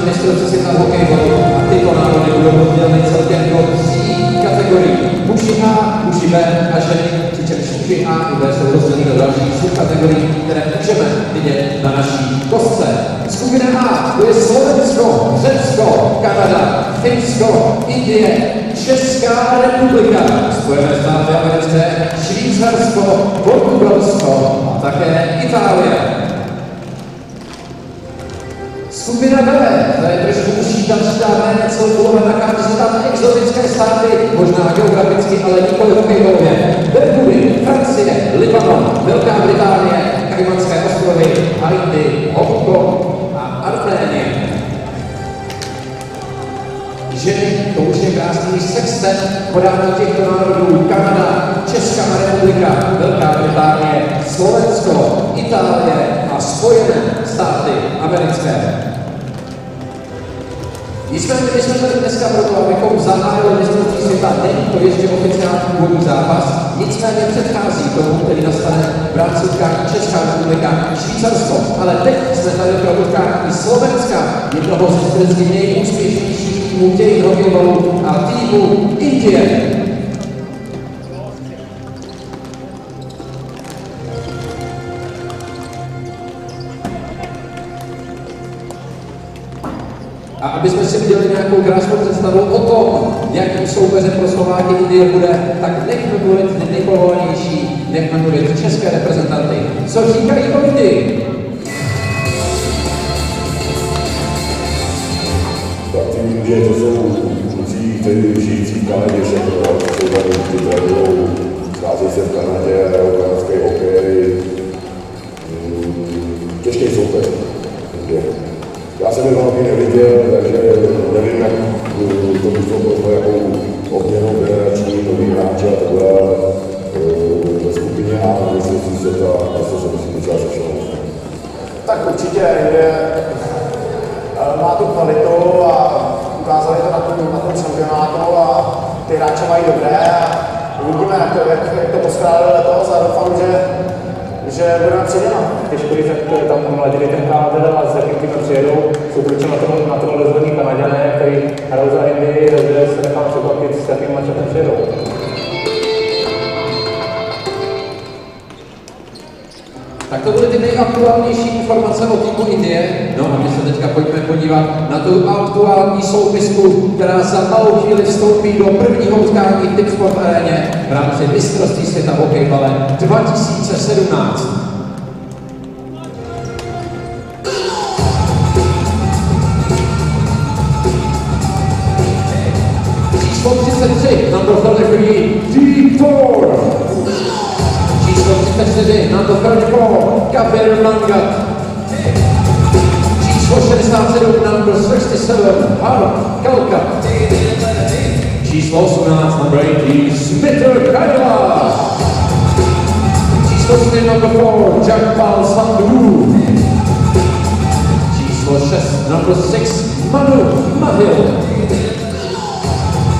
mistrovství světa v hokejbalu a tyto návody budou rozděleny celkem do 3 kategorií. Muži A, muži B a ženy, přičemž muži A i B jsou rozděleni do dalších subkategorií, které můžeme vidět na naší kostce. Skupina A, to je Slovensko, Řecko, Kanada, Finsko, Indie, Česká republika, Spojené státy americké, Švýcarsko, Portugalsko a také Itálie. Skupina B, to je trošku užší, tam přidáme celkově na kartě se tam exotické státy, možná geograficky, ale nikoli hokejbalově. Bermudy, Francie, Libanon, Velká Británie, Kajmanské ostrovy, Haiti, Hongkong a Arménie. Ženy, to už je krásný sextet podává těchto národů: Kanada, Česká republika, Velká Británie, Slovensko, Itálie a Spojené státy americké. Nicméně my jsme tady dneska proto, abychom zahájili mistrovství světa. Není to ještě oficiální úvodní zápas, nicméně předchází tomu, který nastane v rámci utkání Česká republika, Švýcarsko. Ale teď jsme tady pro utkání Slovenska, jednoho z historicky nejúspěšnějších týmů dějin hokejbalu a týmu Indie. A aby jsme si udělali nějakou krásnou představu o tom, jakým soupeřem pro Slováky Indie bude, tak nechme mluvit ty nejpovolanější, nechme mluvit české reprezentanty. Co říkají o Indii? Tak ty Indie, to jsou kluci, kteří žijící v Kanadě, všechno, jsou tady ty trénujou, scházejí se v Kanadě, hrajou kanadský hokej, těžký soupeř. Já jsem je velmi neviděl, takže nevím, jak to bylo jakou obměnou generační nový hráče a takhle ve skupině A, myslím si, že to se musí docela řešit. Tak určitě má tu kvalitu a ukázali to na tom šampionátu a ty hráče mají dobré a uvidíme, jak to poskladali letos a doufám, že budeme předělat. Těžko říct, jak tam mladili ten kádr a s jakým týmem přijedou. Jsou klíče na tom rozhodní Kanaďané, který hrajou za Indii, takže se nechám překvapit, s jakým mačetem přijedou. Tak to byly ty nejaktuálnější informace o týmu Indie. No a my se teďka pojďme podívat na tu aktuální soupisku, která za malou chvíli vstoupí do prvního utkání v Tipsport aréně v rámci mistrovství světa v hokejbale 2017. Číslo 33, number 33, D4. Číslo 34, number 34, Gabriel Mangat. Číslo 67, number 67, Harald Kalkat. Číslo 18, number 80, Smither Kajla. Číslo 4, number 4, Jackpal Sandhu. Číslo 6, number 6, Manu Mahil.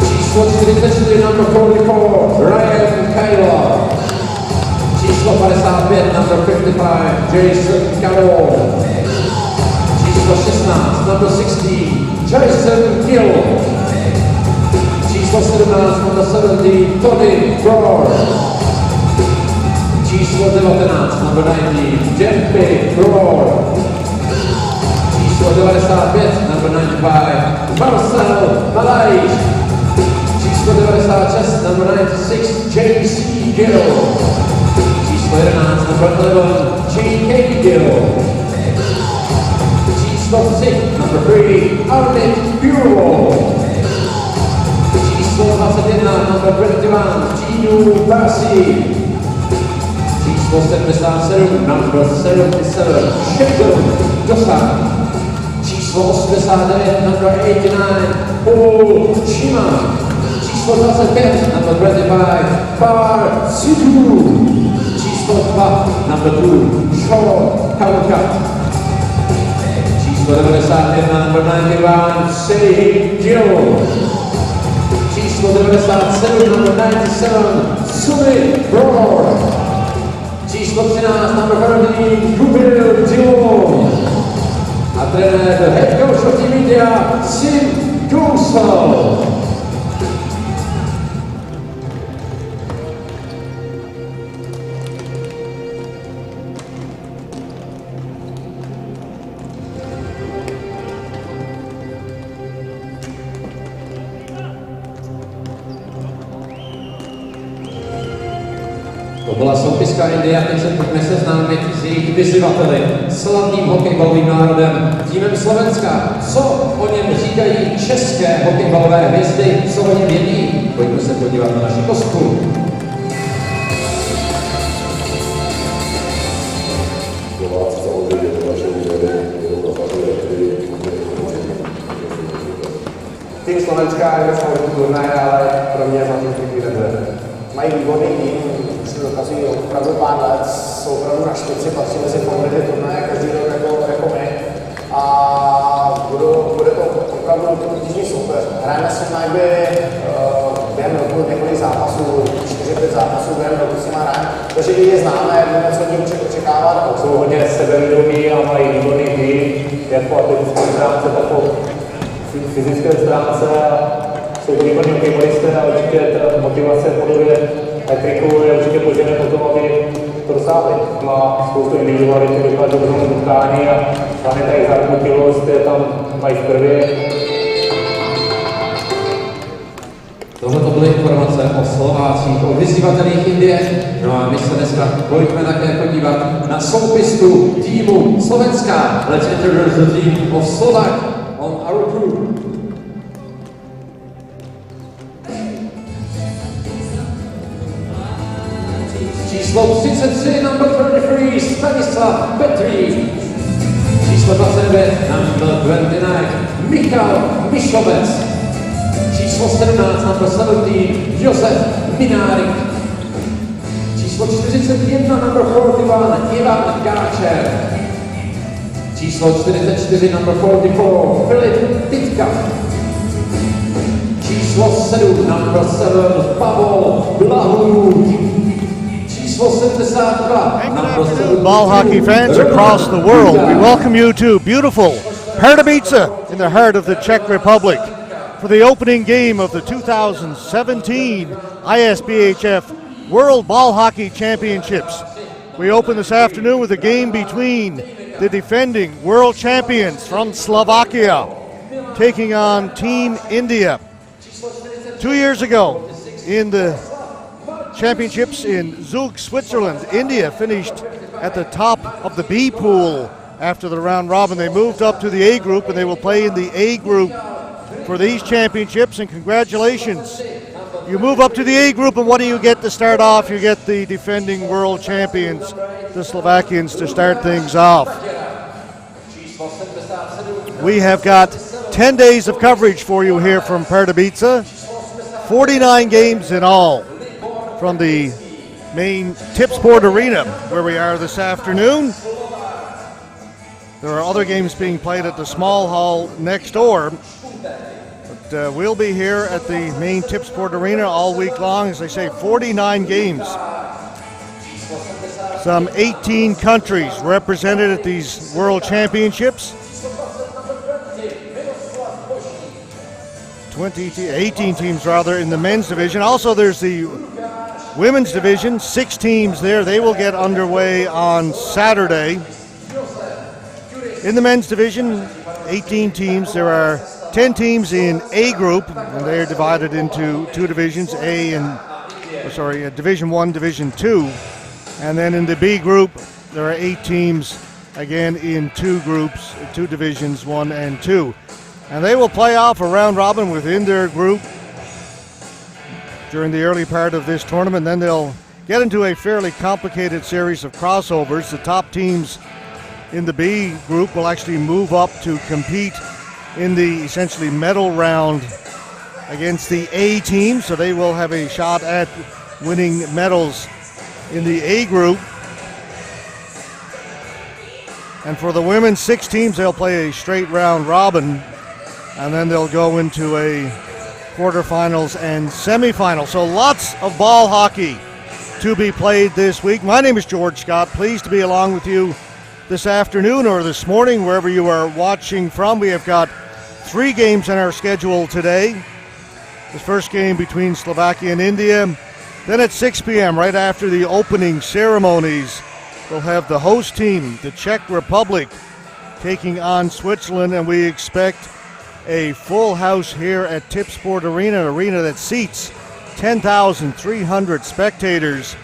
Číslo 44, number 44, Ryan Kajla. Číslo 55, number 55, Jason Carroll. Číslo 16, number 16, Jason Gill. Číslo 17, number 70, Tony Brohr. Číslo 19, number 90, Jeffy Brohr. Číslo 95, number 95, Marcel Malajš. Číslo 96, number 96, J.C. Gill. Číslo 11, number 11, J.K. Gill. Číslo 3, number 3, Arnett Bureau. Číslo 21, number 21, Gino Bassi. Číslo 77, number 77, Sheldon Dosan. Číslo 89, number 89, Paul Chima. Číslo 25, number 25, Bar Sidhu. Číslo 2, number 2, Sean Kalkat. Číslo 91, number 91, Say Gill. Číslo 97, number 97, Sumit Brohr. Číslo 13, number 13, Jubil Dillon. A trenér, the head coach of Team India, Sim Goosal. To byla soupiska India, teď se pojďme seznámit s jejich vyzývateli, slavným hokejbalovým národem, týmem Slovenska. Co o něm říkají české hokejbalové hvězdy, co o něm vědí? Pojďme se podívat na naši kostku. Slováci samozřejmě to naše úřady, Tým Slovenska je favorit turnaje, ale pro mě za tím chybí nebude. Mají výborný tým, už to dokazují opravdu pár let, jsou opravdu na špici, patří mezi favority turnaje každý rok jako my. A bude to opravdu obtížný soupeř. Hrajeme s nimi jakby během roku několik zápasů, 4-5 zápasů během roku s nimi hrajeme, takže i je známe, víme, co od nich očekávat. Jsou hodně sebevědomí a mají výborný tým, jak po atletické stránce, tak po fyzické stránce. Jsou to výborní hokejbalisté a určitě ta motivace v podobě triku je určitě požene po tom, aby to dosáhli. Má spoustu individuality, dokážou rozhodnout utkání a hlavně ta jejich zarputilost je tam mají v krvi. Tohle to byly informace o Slovácích, o vyzývatelích Indie. No a my se dneska pojďme také podívat na soupisku týmu Slovenska. Let's introduce the team of Slovak on our group. Číslo 33, number 33, Stanislav Petrí. Číslo 29, number 29, Michal Mišovec. Číslo 17, number 17, Josef Minárik. Číslo 41, number 41, Ivan Gáčer. Číslo 44, number 44, Filip Titka. Číslo 7, number 7, Pavel Blahůj. Ball hockey fans across the world, we welcome you to beautiful Pardubice in the heart of the Czech Republic for the opening game of the 2017 ISBHF World Ball Hockey Championships. We open this afternoon with a game between the defending world champions from Slovakia taking on Team India. 2 years ago in the championships in Zug, Switzerland, India finished at the top of the B pool after the round robin. They moved up to the A group and they will play in the A group for these championships, and congratulations. You move up to the A group, and what do you get to start off? You get the defending world champions, the Slovakians, to start things off. We have got 10 days of coverage for you here from Pardubice, 49 games in all from the main Tipsport Arena where we are this afternoon. There are other games being played at the small hall next door, but we'll be here at the main Tipsport Arena all week long. As I say, 49 games. Some 18 countries represented at these World Championships. 18 teams rather in the men's division. Also there's the women's division, 6 teams there. They will get underway on Saturday. In the men's division, 18 teams. There are 10 teams in A group, and they are divided into 2 divisions, Division 1, Division 2. And then in the B group, there are 8 teams, again in 2 groups, 2 divisions, 1 and 2. And they will play off a round robin within their group during the early part of this tournament. Then they'll get into a fairly complicated series of crossovers. The top teams in the B group will actually move up to compete in the essentially medal round against the A team, so they will have a shot at winning medals in the A group. And for the women, 6 teams, they'll play a straight round robin, and then they'll go into a quarterfinals and semifinals. So lots of ball hockey to be played this week. My name is George Scott. Pleased to be along with you this afternoon or this morning, wherever you are watching from. We have got 3 games on our schedule today. The first game between Slovakia and India. Then at 6 p.m., right after the opening ceremonies, we'll have the host team, the Czech Republic, taking on Switzerland, and we expect a full house here at Tipsport Arena, an arena that seats 10,300 spectators.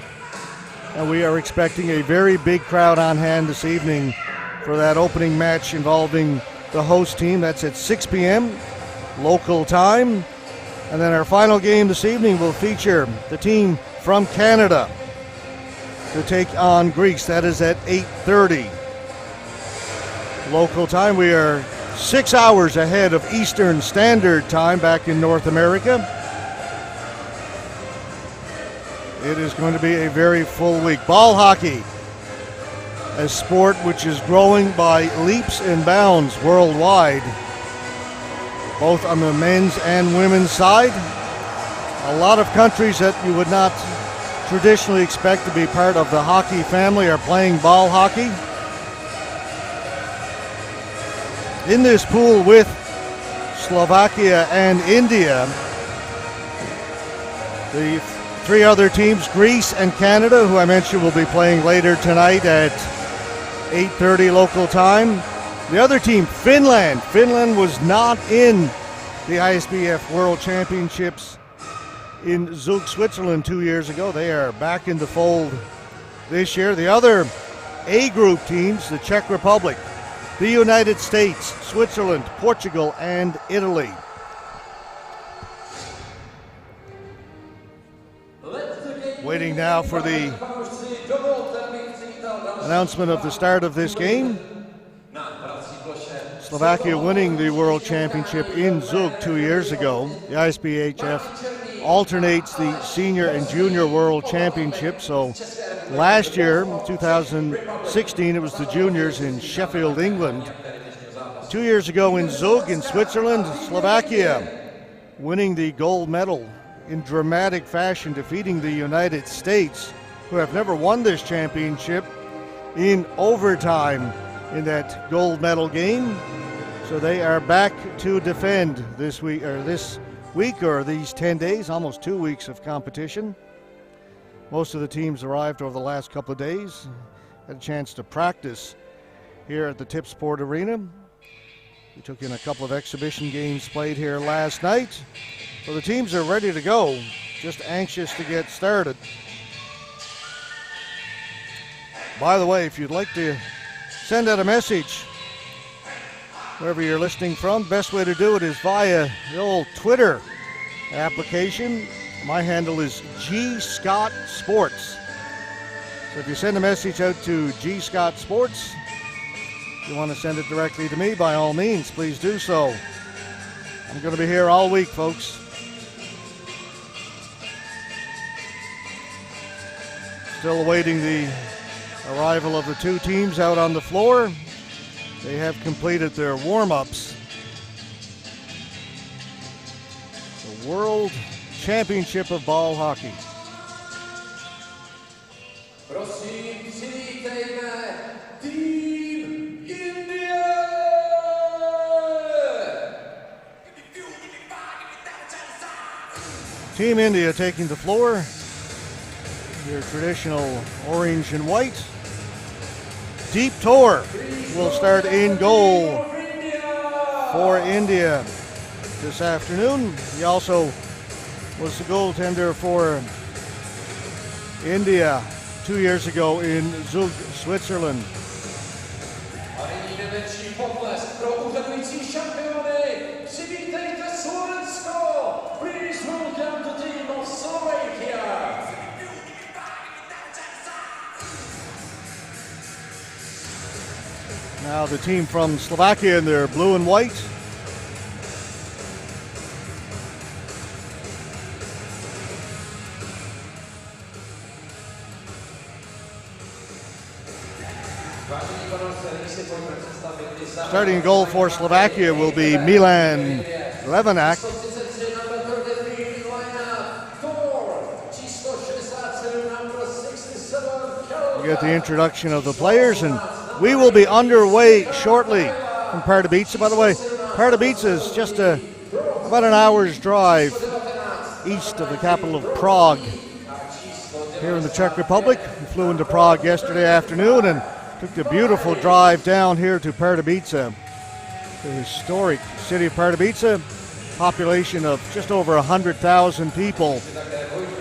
And we are expecting a very big crowd on hand this evening for that opening match involving the host team. That's at 6 p.m. local time. And then our final game this evening will feature the team from Canada to take on Greece. That is at 8:30 local time. We are 6 hours ahead of Eastern Standard Time back in North America. It is going to be a very full week. Ball hockey, a sport which is growing by leaps and bounds worldwide, both on the men's and women's side. A lot of countries that you would not traditionally expect to be part of the hockey family are playing ball hockey. In this pool with Slovakia and India, the 3 other teams, Greece and Canada, who I mentioned will be playing later tonight at 8:30 local time. The other team, Finland. Finland was not in the ISBHF World Championships in Zug, Switzerland 2 years ago. They are back in the fold this year. The other A group teams, the Czech Republic, the United States, Switzerland, Portugal, and Italy. Waiting now for the announcement of the start of this game. Slovakia winning the World Championship in Zug 2 years ago. The ISBHF alternates the Senior and Junior World Championship. So last year, 2016, it was the juniors in Sheffield, England. 2 years ago in Zug in Switzerland, Slovakia winning the gold medal in dramatic fashion, defeating the United States, who have never won this championship, in overtime in that gold medal game. So they are back to defend this week or these 10 days, almost 2 weeks of competition. Most of the teams arrived over the last couple of days, had a chance to practice here at the Tipsport Arena. We took in a couple of exhibition games played here last night. So the teams are ready to go, just anxious to get started. By the way, if you'd like to send out a message wherever you're listening from, best way to do it is via the old Twitter application. My handle is G Scott Sports. So if you send a message out to G Scott Sports, if you want to send it directly to me, by all means, please do so. I'm going to be here all week, folks. Still awaiting the arrival of the 2 teams out on the floor. They have completed their warm-ups. The World Championship of Ball Hockey. Prosím, přivítejme tým Indie! Team India taking the floor. Their traditional orange and white. Deep Tor will start in goal for India this afternoon. He also was the goaltender for India 2 years ago in Zug, Switzerland. A nyní největší potlesk pro úřadující šampiony. Přivítejte Slovensko! Please welcome the team of Slovakia! Now the team from Slovakia in their blue and white. Starting goal for Slovakia will be Milan Levanak. We get the introduction of the players, and We will be underway shortly from Pardubice. By the way, Pardubice is just about an hour's drive east of the capital of Prague here in the Czech Republic. We flew into Prague yesterday afternoon and took the beautiful drive down here to Pardubice, the historic city of Pardubice, population of just over 100,000 people,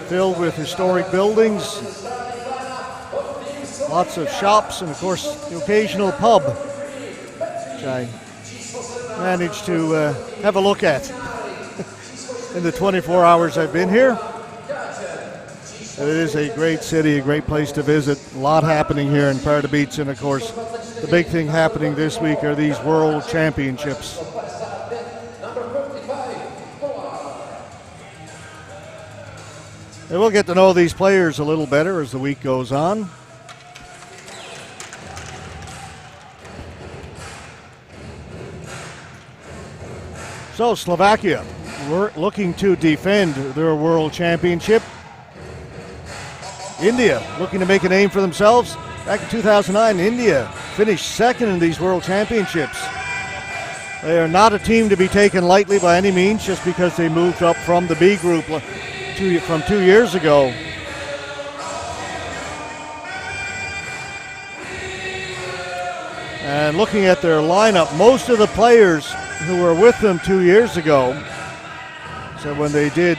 filled with historic buildings, lots of shops, and of course the occasional pub, which I managed to have a look at in the 24 hours I've been here. It is a great city, a great place to visit. A lot happening here in Pardubice, and of course the big thing happening this week are these World Championships. And we'll get to know these players a little better as the week goes on. So Slovakia, we're looking to defend their World Championship. India looking to make a name for themselves. Back in 2009, India finished second in these World Championships. They are not a team to be taken lightly by any means, just because they moved up from the B group from 2 years ago. And looking at their lineup, most of the players who were with them 2 years ago, so when they did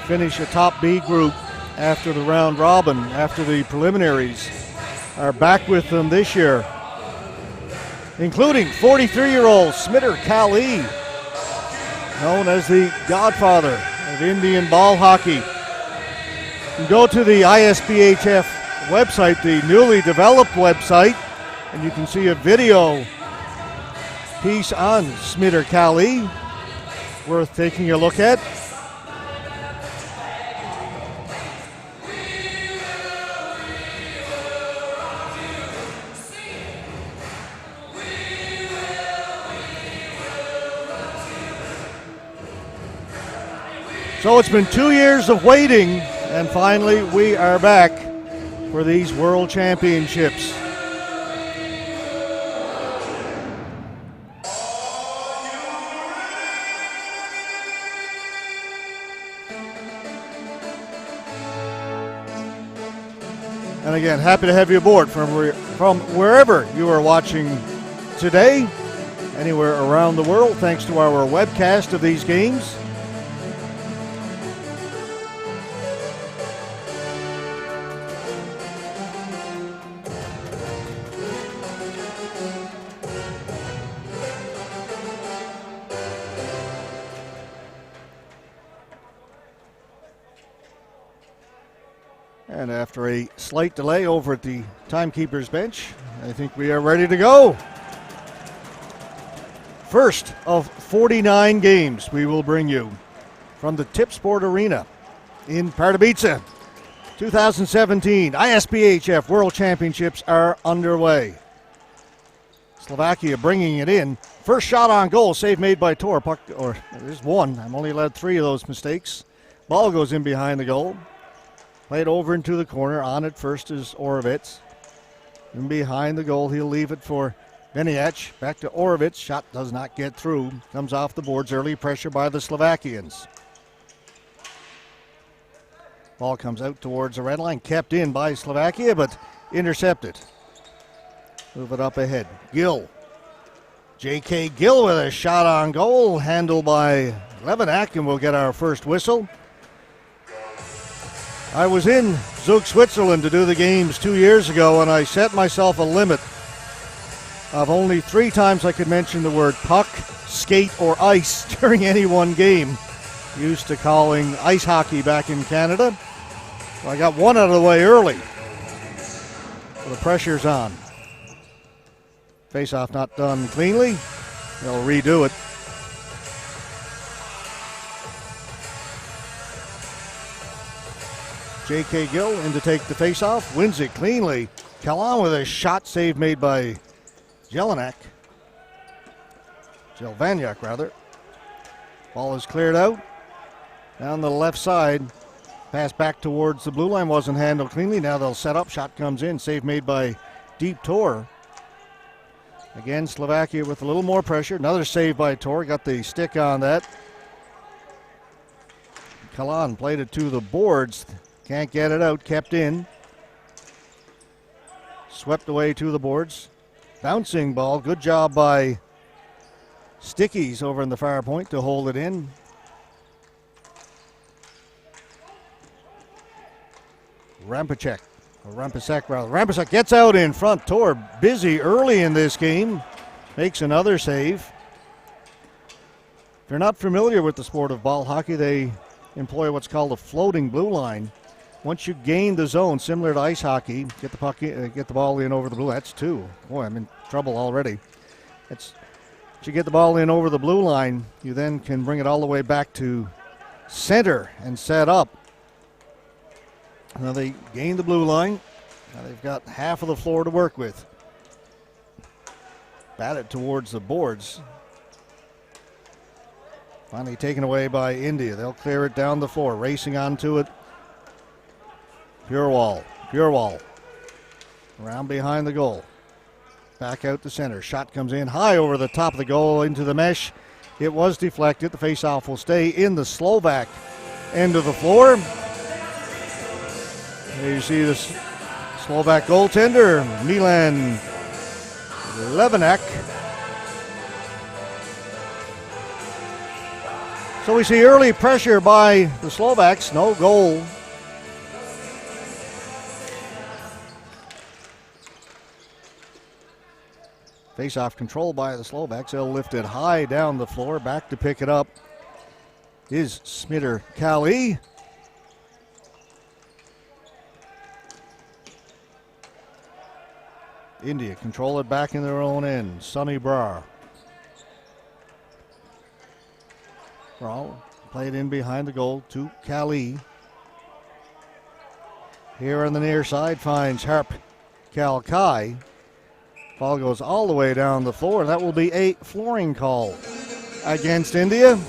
finish a top B group after the round robin, after the preliminaries, are back with them this year, including 43-year-old Smitter Kali, known as the godfather of Indian ball hockey. You can go to the ISBHF website, the newly developed website, and you can see a video piece on Smitter Kali, worth taking a look at. So it's been 2 years of waiting, and finally we are back for these World Championships. And again, happy to have you aboard from wherever you are watching today, anywhere around the world, thanks to our webcast of these games. And after a slight delay over at the timekeeper's bench, I think we are ready to go. First of 49 games we will bring you from the Tip Sport Arena in Pardubice. 2017 ISBHF World Championships are underway. Slovakia bringing it in. First shot on goal, save made by Tor. Puck, or there's one. I'm only allowed 3 of those mistakes. Ball goes in behind the goal. Played over into the corner. On it first is Orovitz. In behind the goal, he'll leave it for Beniach. Back to Orovitz. Shot does not get through. Comes off the boards. Early pressure by the Slovakians. Ball comes out towards the red line. Kept in by Slovakia, but intercepted. Move it up ahead. Gill. J.K. Gill with a shot on goal. Handled by Levenak, and we'll get our first whistle. I was in Zug, Switzerland to do the games 2 years ago, and I set myself a limit of only 3 times I could mention the word puck, skate, or ice during any one game. Used to calling ice hockey back in Canada. So I got one out of the way early. So the pressure's on. Face-off not done cleanly. They'll redo it. J.K. Gill in to take the face-off, wins it cleanly. Kalan with a shot save made by Jelvanyak, rather. Ball is cleared out. Down the left side. Pass back towards the blue line, wasn't handled cleanly. Now they'll set up, shot comes in, save made by Deep Tor. Again, Slovakia with a little more pressure. Another save by Tor. Got the stick on that. Kalan played it to the boards. Can't get it out. Kept in. Swept away to the boards. Bouncing ball. Good job by Stickies over in the far point to hold it in. Rampacek gets out in front. Tor busy early in this game. Makes another save. If you're not familiar with the sport of ball hockey, they employ what's called a floating blue line. Once you gain the zone, similar to ice hockey, get the puck in, get the ball in over the blue. That's two. Boy, I'm in trouble already. Once you get the ball in over the blue line, you then can bring it all the way back to center and set up. Now they gain the blue line. Now they've got half of the floor to work with. Batted towards the boards. Finally taken away by India. They'll clear it down the floor. Racing onto it. Purewall. Around behind the goal. Back out to center. Shot comes in high over the top of the goal into the mesh. It was deflected. The faceoff will stay in the Slovak end of the floor. There you see the Slovak goaltender, Milan Levanek. So we see early pressure by the Slovaks, no goal. Face-off control by the Slovaks. They'll lift it high down the floor. Back to pick it up is Smitter Kali. India control it back in their own end. Sonny Brar. Played in behind the goal to Kali. Here on the near side finds Harp Kalkai. Ball goes all the way down the floor. That will be a flooring call against India.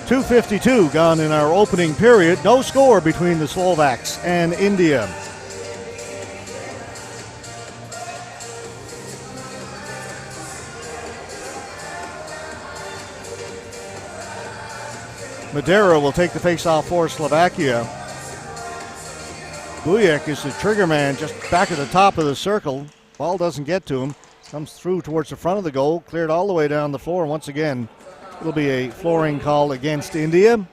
.252 gone in our opening period. No score between the Slovaks and India. Madeira will take the face-off for Slovakia. Bujek is the trigger man just back at the top of the circle. Ball doesn't get to him. Comes through towards the front of the goal. Cleared all the way down the floor. Once again, it'll be a flooring call against India.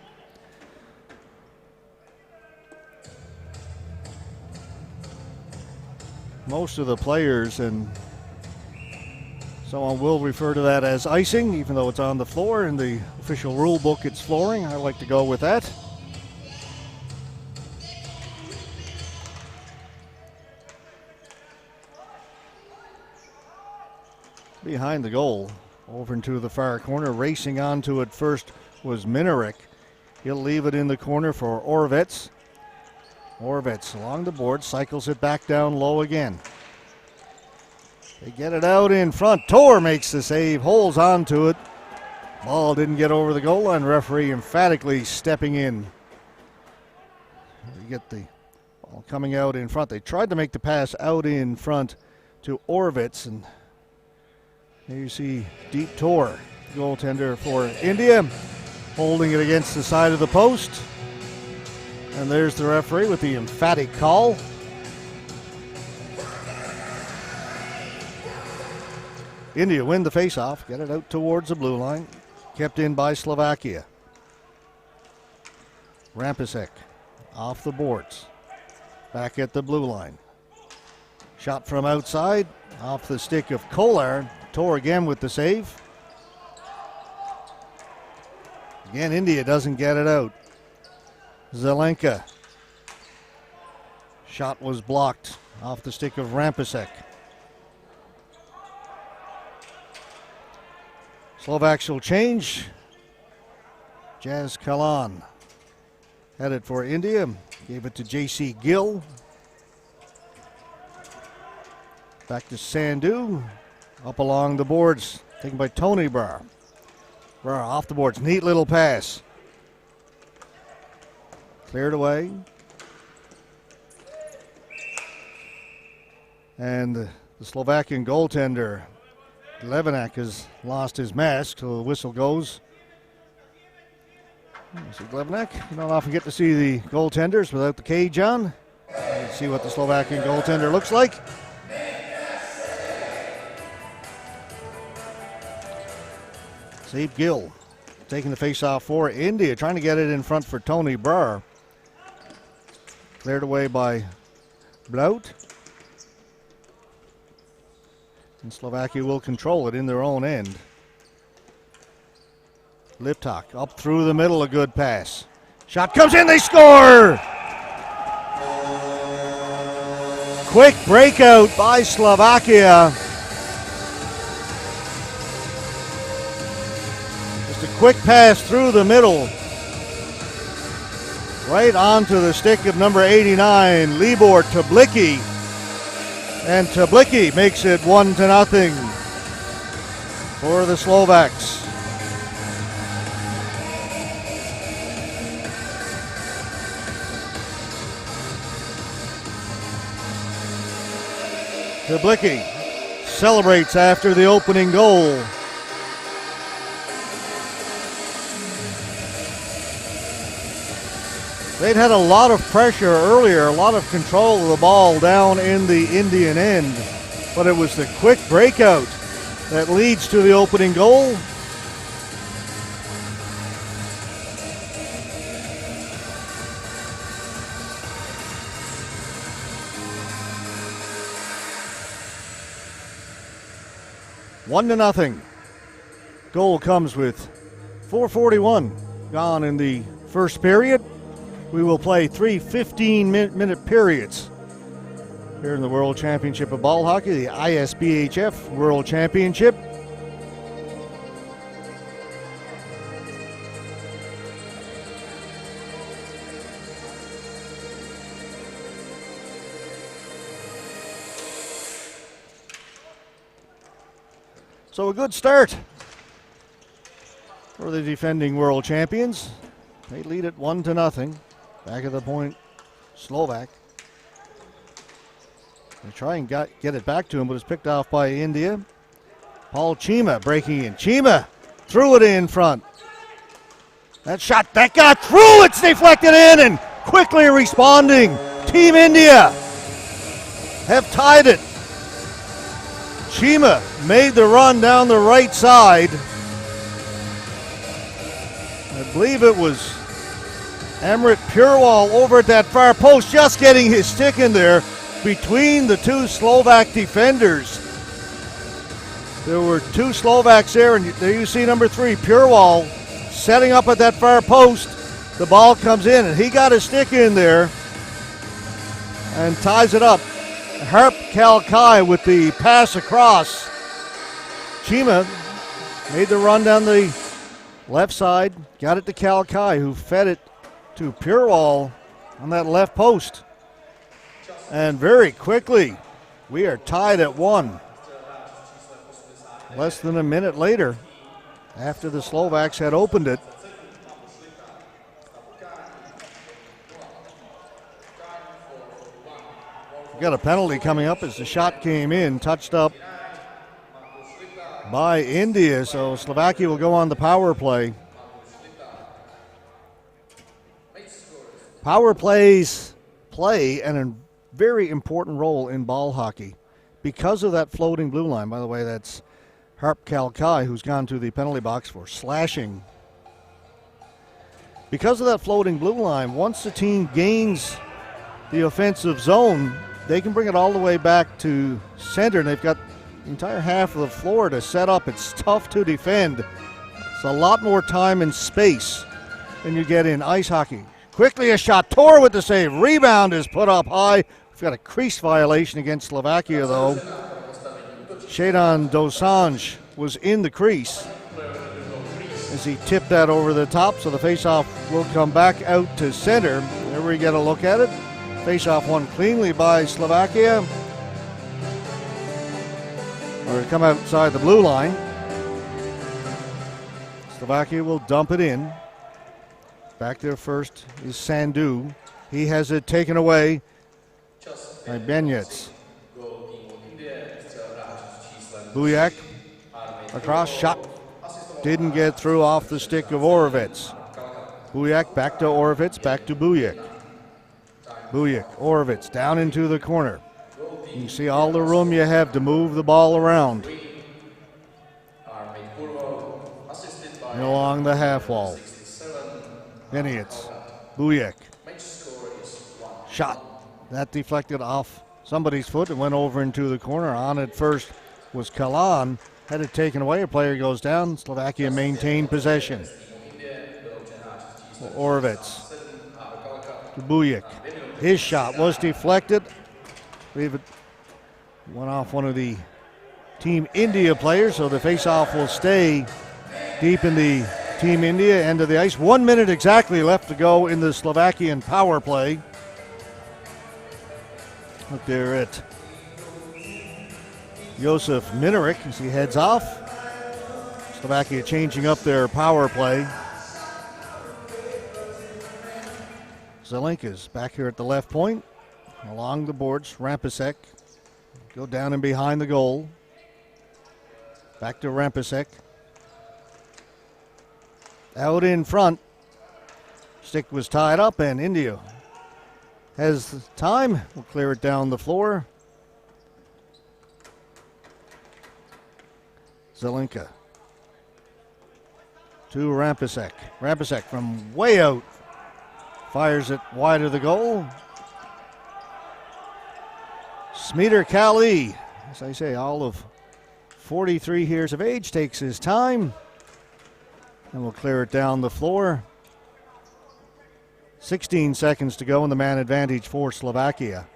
Most of the players and so on will refer to that as icing, even though it's on the floor. In the official rule book, it's flooring. I like to go with that. Behind the goal, over into the far corner, racing onto it first was Minarik. He'll leave it in the corner for Orvets. Orvets along the board, cycles it back down low again. They get it out in front. Tor makes the save, holds on to it. Ball didn't get over the goal line. Referee emphatically stepping in. You get the ball coming out in front. They tried to make the pass out in front to Orvets, and there you see Deep Tor, goaltender for India, holding it against the side of the post. And there's the referee with the emphatic call. India win the faceoff, get it out towards the blue line. Kept in by Slovakia. Rampacek off the boards. Back at the blue line. Shot from outside, off the stick of Kolar. Tor again with the save. Again, India doesn't get it out. Zelenka. Shot was blocked off the stick of Rampacek. Slovaks will change. Jazz Kalan headed for India. Gave it to J.C. Gill. Back to Sandhu. Up along the boards. Taken by Tony Brar. Brar off the boards. Neat little pass. Cleared away. And the Slovakian goaltender, Levanak, has lost his mask, so the whistle goes. This is Levanak. You don't often get to see the goaltenders without the cage on. Let's see what the Slovakian goaltender looks like. Steve Gill taking the face-off for India, trying to get it in front for Tony Brar. Cleared away by Blout. And Slovakia will control it in their own end. Liptak up through the middle, a good pass. Shot comes in, they score! Quick breakout by Slovakia. Just a quick pass through the middle. Right onto the stick of number 89, Libor Tablicki. And Tablicki makes it 1-0 for the Slovaks. Tablicki celebrates after the opening goal. They'd had a lot of pressure earlier, a lot of control of the ball down in the Indian end, but it was the quick breakout that leads to the opening goal. One to nothing. Goal comes with 4:41 gone in the first period. We will play 3 15-minute periods here in the World Championship of Ball Hockey, the ISBHF World Championship. So a good start for the defending world champions. They lead it 1-0. Back of the point, Slovak. They try and get it back to him, but it's picked off by India. Paul Chima breaking in. Chima threw it in front. That shot, that got through, it's deflected in, and quickly responding. Team India have tied it. Chima made the run down the right side. I believe it was Amrit Purewal over at that far post, just getting his stick in there between the two Slovak defenders. There were two Slovaks there, and there you see number 3, Purewal, setting up at that far post. The ball comes in, and he got his stick in there and ties it up. Harp Kalkai with the pass across. Chima made the run down the left side, got it to Kalkai, who fed it to Purewal on that left post. And very quickly, we are tied at 1. Less than a minute later, after the Slovaks had opened it. We got a penalty coming up as the shot came in, touched up by India, so Slovakia will go on the power play. Power plays play a very important role in ball hockey because of that floating blue line. By the way, that's Harp Kalkai, who's gone to the penalty box for slashing. Because of that floating blue line, once the team gains the offensive zone, they can bring it all the way back to center, and they've got the entire half of the floor to set up. It's tough to defend. It's a lot more time and space than you get in ice hockey. Quickly a shot, Tor with the save. Rebound is put up high. We've got a crease violation against Slovakia, though. Shadon Dosanjh was in the crease as he tipped that over the top, so the faceoff will come back out to center. There we get a look at it. Faceoff won cleanly by Slovakia. Or to come outside the blue line. Slovakia will dump it in. Back there first is Sandu. He has it taken away by Benyets. Bujak across, shot. Didn't get through off the stick of Orovitz. Bujak back to Orovitz, back to Bujak. Bujak, Orovitz down into the corner. You see all the room you have to move the ball around. And along the half wall. Beniots, Bujak. Shot. That deflected off somebody's foot and went over into the corner. On it first was Kalan. Had it taken away. A player goes down. Slovakia maintained possession. Orovitz to Bujak. His shot was deflected. I believe it went off one of the Team India players, so the faceoff will stay deep in the Team India end of the ice. 1 minute exactly left to go in the Slovakian power play. Look there at Josef Minarik as he heads off. Slovakia changing up their power play. Zelenka's back here at the left point. Along the boards, Rampasek. Go down and behind the goal. Back to Rampasek. Out in front. Stick was tied up and India has time. We'll clear it down the floor. Zelenka to Rampasek. Rampasek from way out. Fires it wide of the goal. Smeater Kali, as I say, all of 43 years of age, takes his time. And we'll clear it down the floor. 16 seconds to go in the man advantage for Slovakia.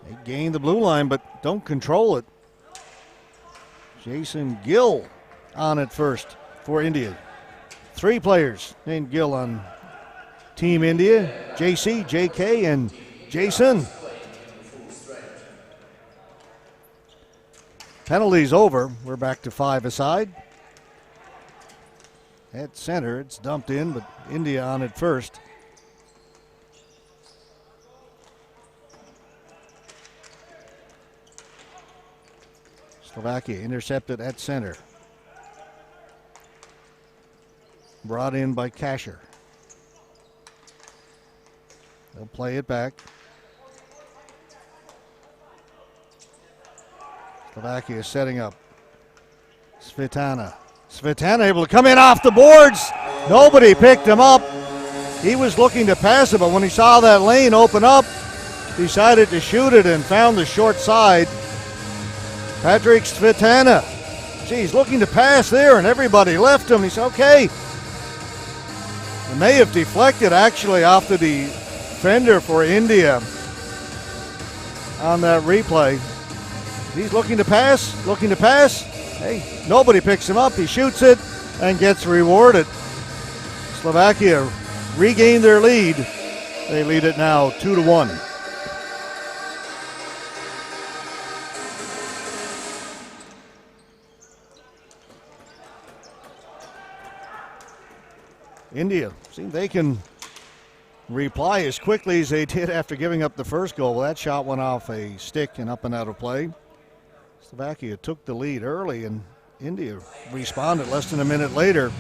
They gain the blue line, but don't control it. Jason Gill on it first for India. 3 players named Gill on Team India. JC, JK, and Jason. Penalties over. We're back to 5 aside. At center, it's dumped in, but India on it first. Slovakia intercepted at center. Brought in by Kasher. They'll play it back. Slovakia setting up. Svetana. Svetana able to come in off the boards. Nobody picked him up. He was looking to pass it, but when he saw that lane open up, decided to shoot it and found the short side. Patrick Svetana. He's looking to pass there, and everybody left him. He said, okay. It may have deflected actually off the defender for India on that replay. He's looking to pass. Hey, nobody picks him up. He shoots it and gets rewarded. Slovakia regained their lead. They lead it now 2-1. India, see, they can reply as quickly as they did after giving up the first goal. Well, that shot went off a stick and up and out of play. Slovakia took the lead early, and India responded less than a minute later.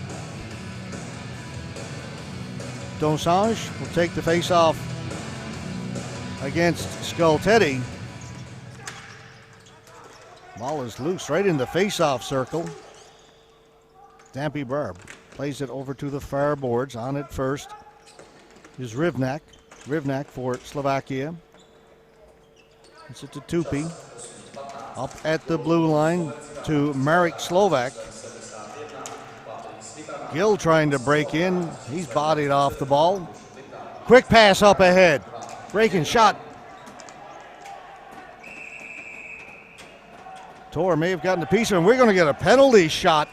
Dosanjh will take the face-off against Skultety. Ball is loose right in the face-off circle. Dampy Barb plays it over to the far boards. On it first is Rivnak. Rivnak for Slovakia. It's it to Tupi. Up at the blue line to Marek Slovak. Gill trying to break in. He's bodied off the ball. Quick pass up ahead. Breaking shot. Tor may have gotten a piece of him. We're going to get a penalty shot.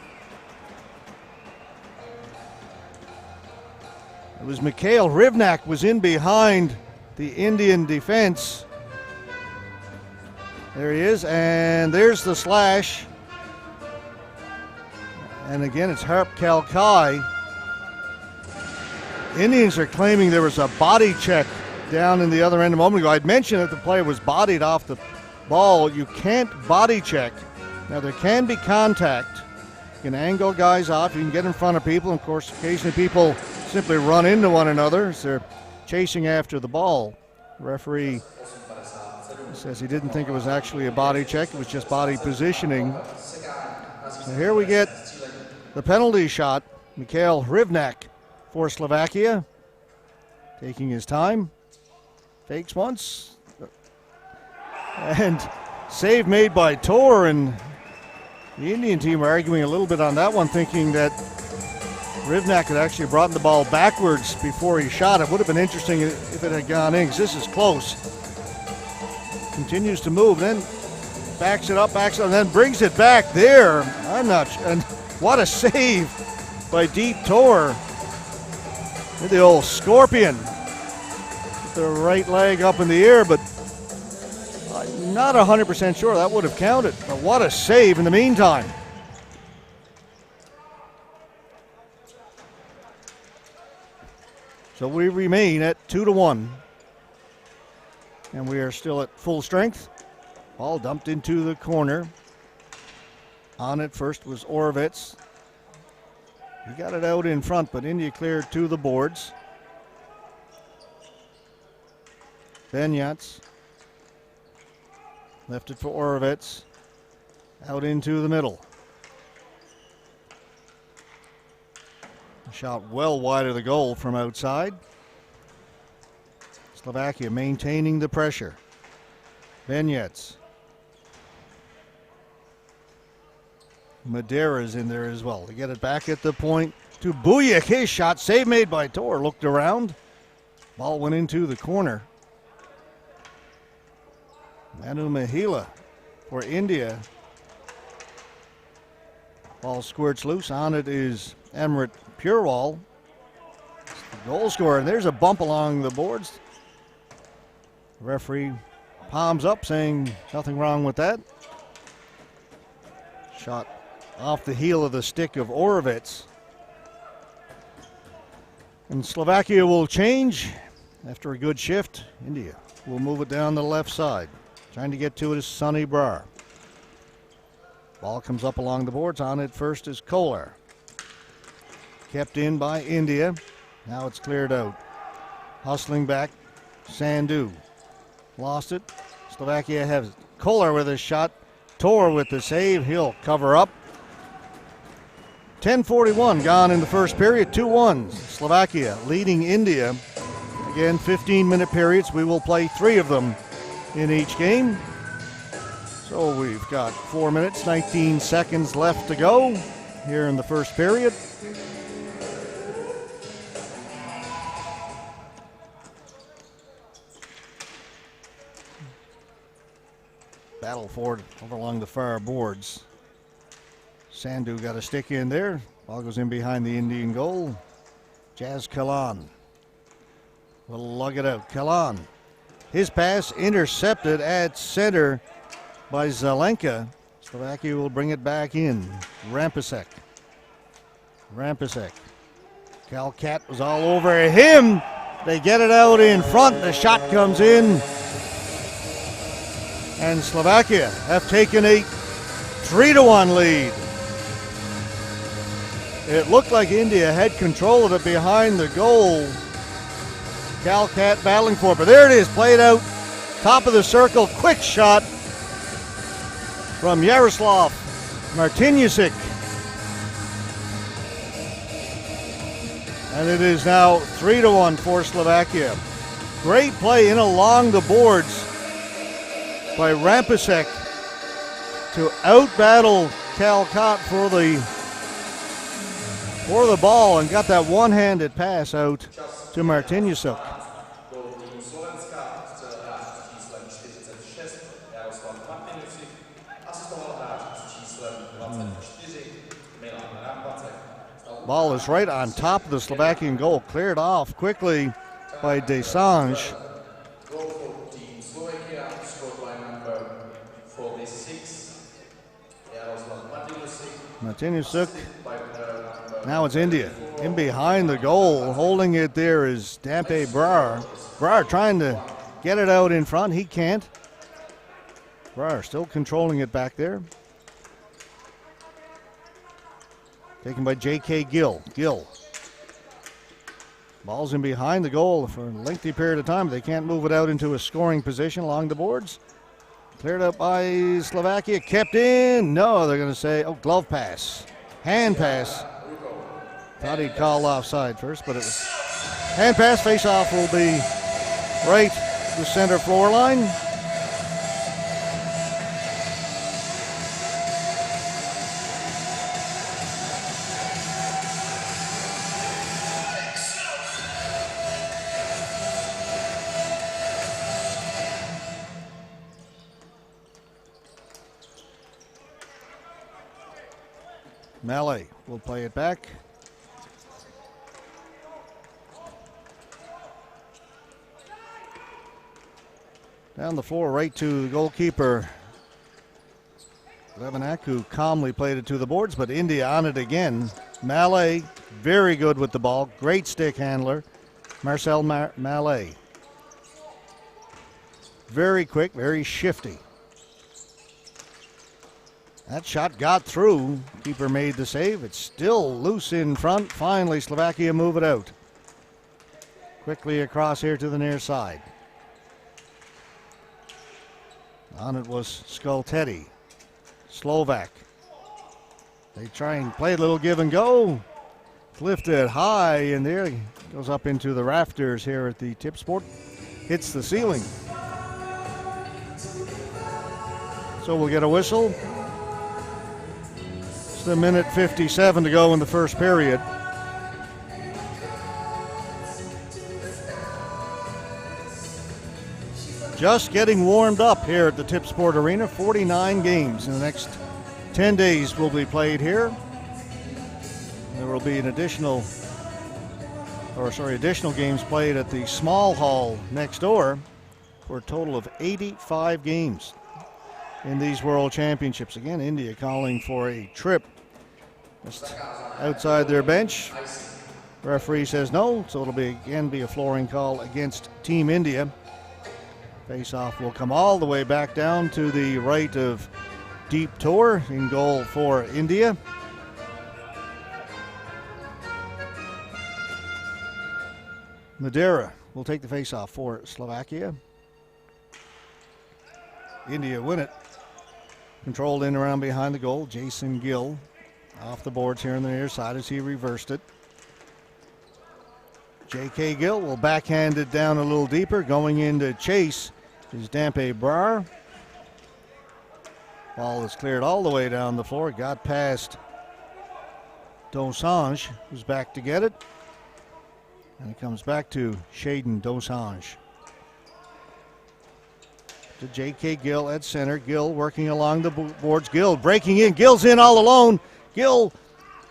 It was Mikhail Rivnak was in behind the Indian defense. There he is, and there's the slash. And again, it's Harp Kalkai. Indians are claiming there was a body check down in the other end a moment ago. I'd mentioned that the player was bodied off the ball. You can't body check. Now, there can be contact. You can angle guys off. You can get in front of people. And of course, occasionally people simply run into one another as they're chasing after the ball. The referee says he didn't think it was actually a body check. It was just body positioning. So here we get the penalty shot. Mikhail Hrivnak for Slovakia. Taking his time. Fakes once. And save made by Tor. And the Indian team are arguing a little bit on that one, thinking that Hrivnak had actually brought the ball backwards before he shot. It would have been interesting if it had gone in, because this is close. Continues to move, then backs it up, and then brings it back there. I'm not sure. And what a save by Deep Tor. The old scorpion. With the right leg up in the air, but I'm not 100% sure that would have counted. But what a save in the meantime. So we remain at 2-1. And we are still at full strength. Ball dumped into the corner. On it first was Orovets. He got it out in front, but India cleared to the boards. Benyats left it for Orovets. Out into the middle. A shot well wide of the goal from outside. Slovakia maintaining the pressure. Benyats. Madeira's in there as well. To get it back at the point to Bujek. His shot, save made by Tor. Looked around. Ball went into the corner. Manu Mahila for India. Ball squirts loose. On it is Emrit Purewal. The goal scorer. And there's a bump along the boards. The referee palms up, saying nothing wrong with that. Shot off the heel of the stick of Orovets. And Slovakia will change after a good shift. India will move it down the left side. Trying to get to it is Sonny Brar. Ball comes up along the boards. On it first is Kohler. Kept in by India. Now it's cleared out. Hustling back, Sandhu. Lost it. Slovakia has Kohler with a shot. Tor with the save. He'll cover up. 10:41 gone in the first period. 2-1. Slovakia leading India. Again, 15-minute periods. We will play 3 of them in each game. So we've got 4 minutes, 19 seconds left to go here in the first period. Battle for it over along the far boards. Sandhu got a stick in there. Ball goes in behind the Indian goal. Jazz Kalan will lug it out. Kalan. His pass intercepted at center by Zelenka. Slovakia will bring it back in. Rampasek. Calcat was all over him. They get it out in front. The shot comes in. And Slovakia have taken a 3-1 lead. It looked like India had control of it behind the goal. Calcat battling for it, but there it is, played out, top of the circle, quick shot from Yaroslav Martinyusik. And it is now 3-1 for Slovakia. Great play in along the boards by Rampasek to outbattle Calcat for the ball and got that one-handed pass out to Martinyusik. Ball is right on top of the Slovakian goal, cleared off quickly by Desange. Martinyusik. Now it's India. In behind the goal, holding it there is Dampe Brar. Brar trying to get it out in front. He can't. Brar still controlling it back there. Taken by J.K. Gill. Gill. Ball's in behind the goal for a lengthy period of time. They can't move it out into a scoring position along the boards. Cleared up by Slovakia. Kept in. No, they're going to say, oh, glove pass. Hand pass. Thought he'd call offside first, but it was hand pass. Face-off will be right the center floor line. Malay will play it back. Down the floor right to the goalkeeper Levanak, who calmly played it to the boards, but India on it again. Malay, very good with the ball. Great stick handler. Marcel Malay. Very quick, very shifty. That shot got through. Keeper made the save. It's still loose in front. Finally, Slovakia move it out. Quickly across here to the near side. On it was Skulteti. Slovak. They try and play a little give and go. Lifted high in there. Goes up into the rafters here at the tip sport. Hits the ceiling. So we'll get a whistle. It's a minute 57 to go in the first period. Just getting warmed up here at the Tip Sport Arena. 49 games in the next 10 days will be played here. There will be additional games played at the small hall next door for a total of 85 games in these World Championships. Again, India calling for a trip just outside their bench. Referee says no, so it'll be a flooring call against Team India. Face-off will come all the way back down to the right of Deep Tor in goal for India. Madeira will take the face-off for Slovakia. India win it. Controlled in around behind the goal. Jason Gill off the boards here on the near side as he reversed it. J.K. Gill will backhand it down a little deeper. Going into chase is Dampe Brar. Ball is cleared all the way down the floor. Got past Dosanjh, who's back to get it. And it comes back to Shaden Dosanjh. To J.K. Gill at center. Gill working along the boards. Gill breaking in. Gill's in all alone. Gill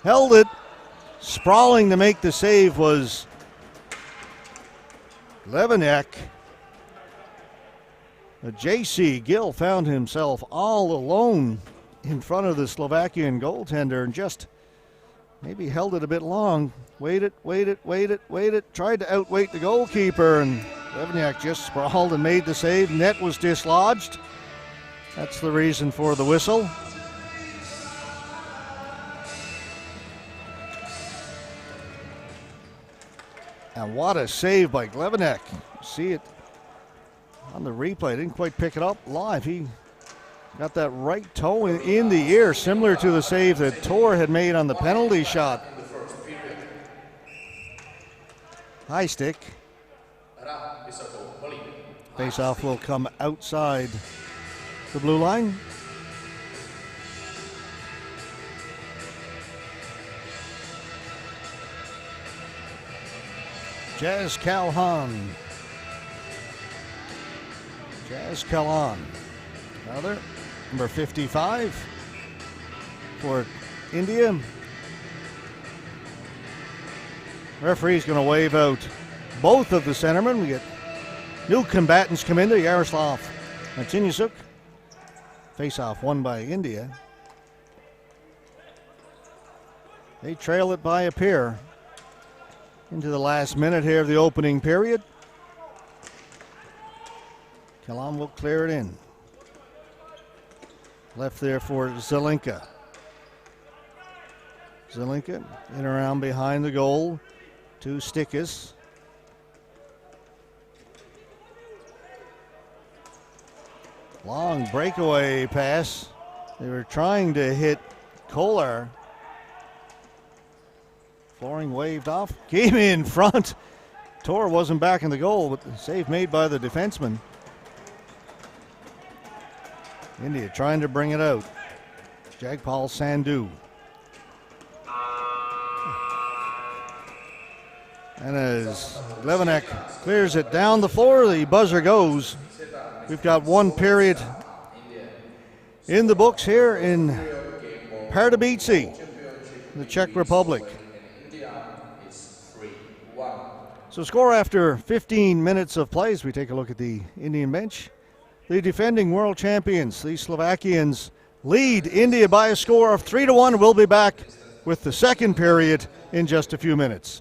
held it. Sprawling to make the save was Levanak. J.C. Gill found himself all alone in front of the Slovakian goaltender and just maybe held it a bit long. Waited. Tried to outweight the goalkeeper, and Levanak just sprawled and made the save. Net was dislodged. That's the reason for the whistle. And what a save by Levanak. See it on the replay. Didn't quite pick it up live. He got that right toe in the ear, similar to the save that Tor had made on the penalty shot. High stick. Face-off will come outside the blue line. Jazz Calhan. Another number 55 for India. Referee's going to wave out both of the centermen. We get new combatants come into Yaroslav Martinyasuk. Face-off won by India. They trail it by a pair into the last minute here of the opening period. Kalam will clear it in. Left there for Zelinka. Zelinka in around behind the goal to Stickus. Long breakaway pass. They were trying to hit Kolar. Flooring waved off. Came in front. Tor wasn't back in the goal, but the save made by the defenseman. India trying to bring it out. Jagpal Sandhu. And as Levanek clears it down the floor, the buzzer goes. We've got one period in the books here in Pardubice, the Czech Republic. So score after 15 minutes of play as we take a look at the Indian bench. The defending world champions, the Slovakians, lead India by a score of 3-1. We'll be back with the second period in just a few minutes.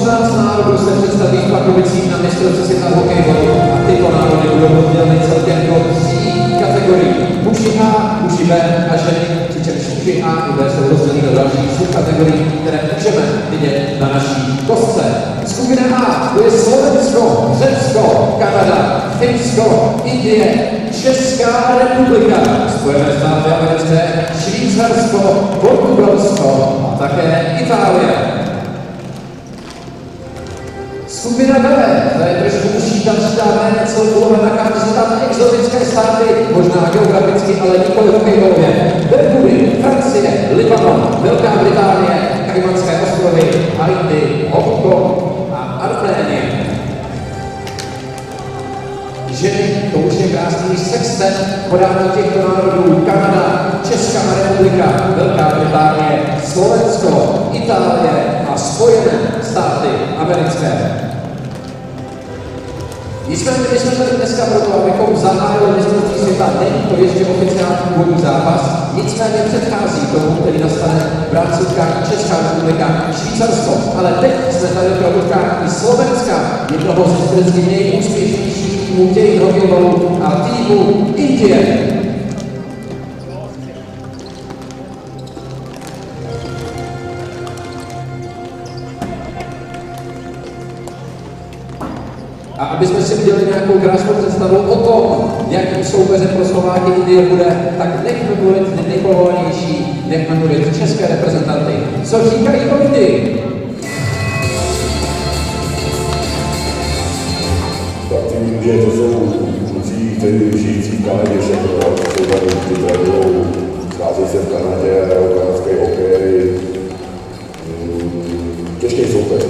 18 národů se představí v Pardubicích na mistrovství světa v hokejbalu a tyto národy budou rozděleny celkem do 3 kategorií. Muži A, muži B a ženy, přičemž muži A i B jsou rozděleni do dalších subkategorií, které můžeme vidět na naší kostce. Skupina A, to je Slovensko, Řecko, Kanada, Finsko, Indie, Česká republika, Spojené státy americké, Švýcarsko, Portugalsko a také Itálie. Skupina B, to je trošku užší, tam přidáme celkově nachází tam exotické státy, možná geograficky, ale nikoli hokejbalově. Bermudy, Francie, Libanon, Velká Británie, Kajmanské ostrovy, Haiti, Hongkong a Arménie. Ženy, to už je krásný sextet podává těchto národů: Kanada, Česká republika, Velká Británie, Slovensko, Itálie a Spojené státy americké. Nicméně my jsme tady dneska proto, abychom zahájili mistrovství světa. Není to ještě oficiální úvodní zápas, nicméně předchází tomu, který nastane v rámci utkání Česká republika, Švýcarsko. Ale teď jsme tady pro utkání Slovenska, jednoho ze historicky nejúspěšnějších týmů dějin hokejbalu a týmu Indie. A aby jsme si udělali nějakou krásnou představu o tom, jakým soupeřem pro Slováky Indie bude, tak nechme mluvit nejpovolanější, nechme mluvit české reprezentanty. Co říkají o Indii? Tak ty Indie, to jsou kluci, kteří žijící v Kanadě, všechno, jsou tady ty trénujou, scházejí se v Kanadě, hrajou kanadský hokej. Těžký soupeř.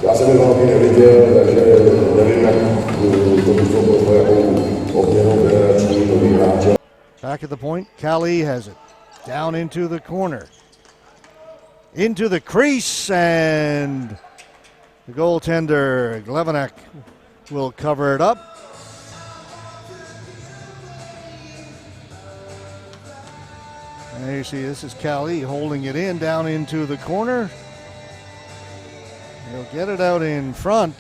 Já jsem je velmi neviděl, takže nevím, jak to bylo, jakou obměnu generační nový hráče. Back at the point, Cali has it. Down into the corner. Into the crease, and the goaltender, Glevenak, will cover it up. And you see this is Cali holding it in down into the corner. He'll get it out in front.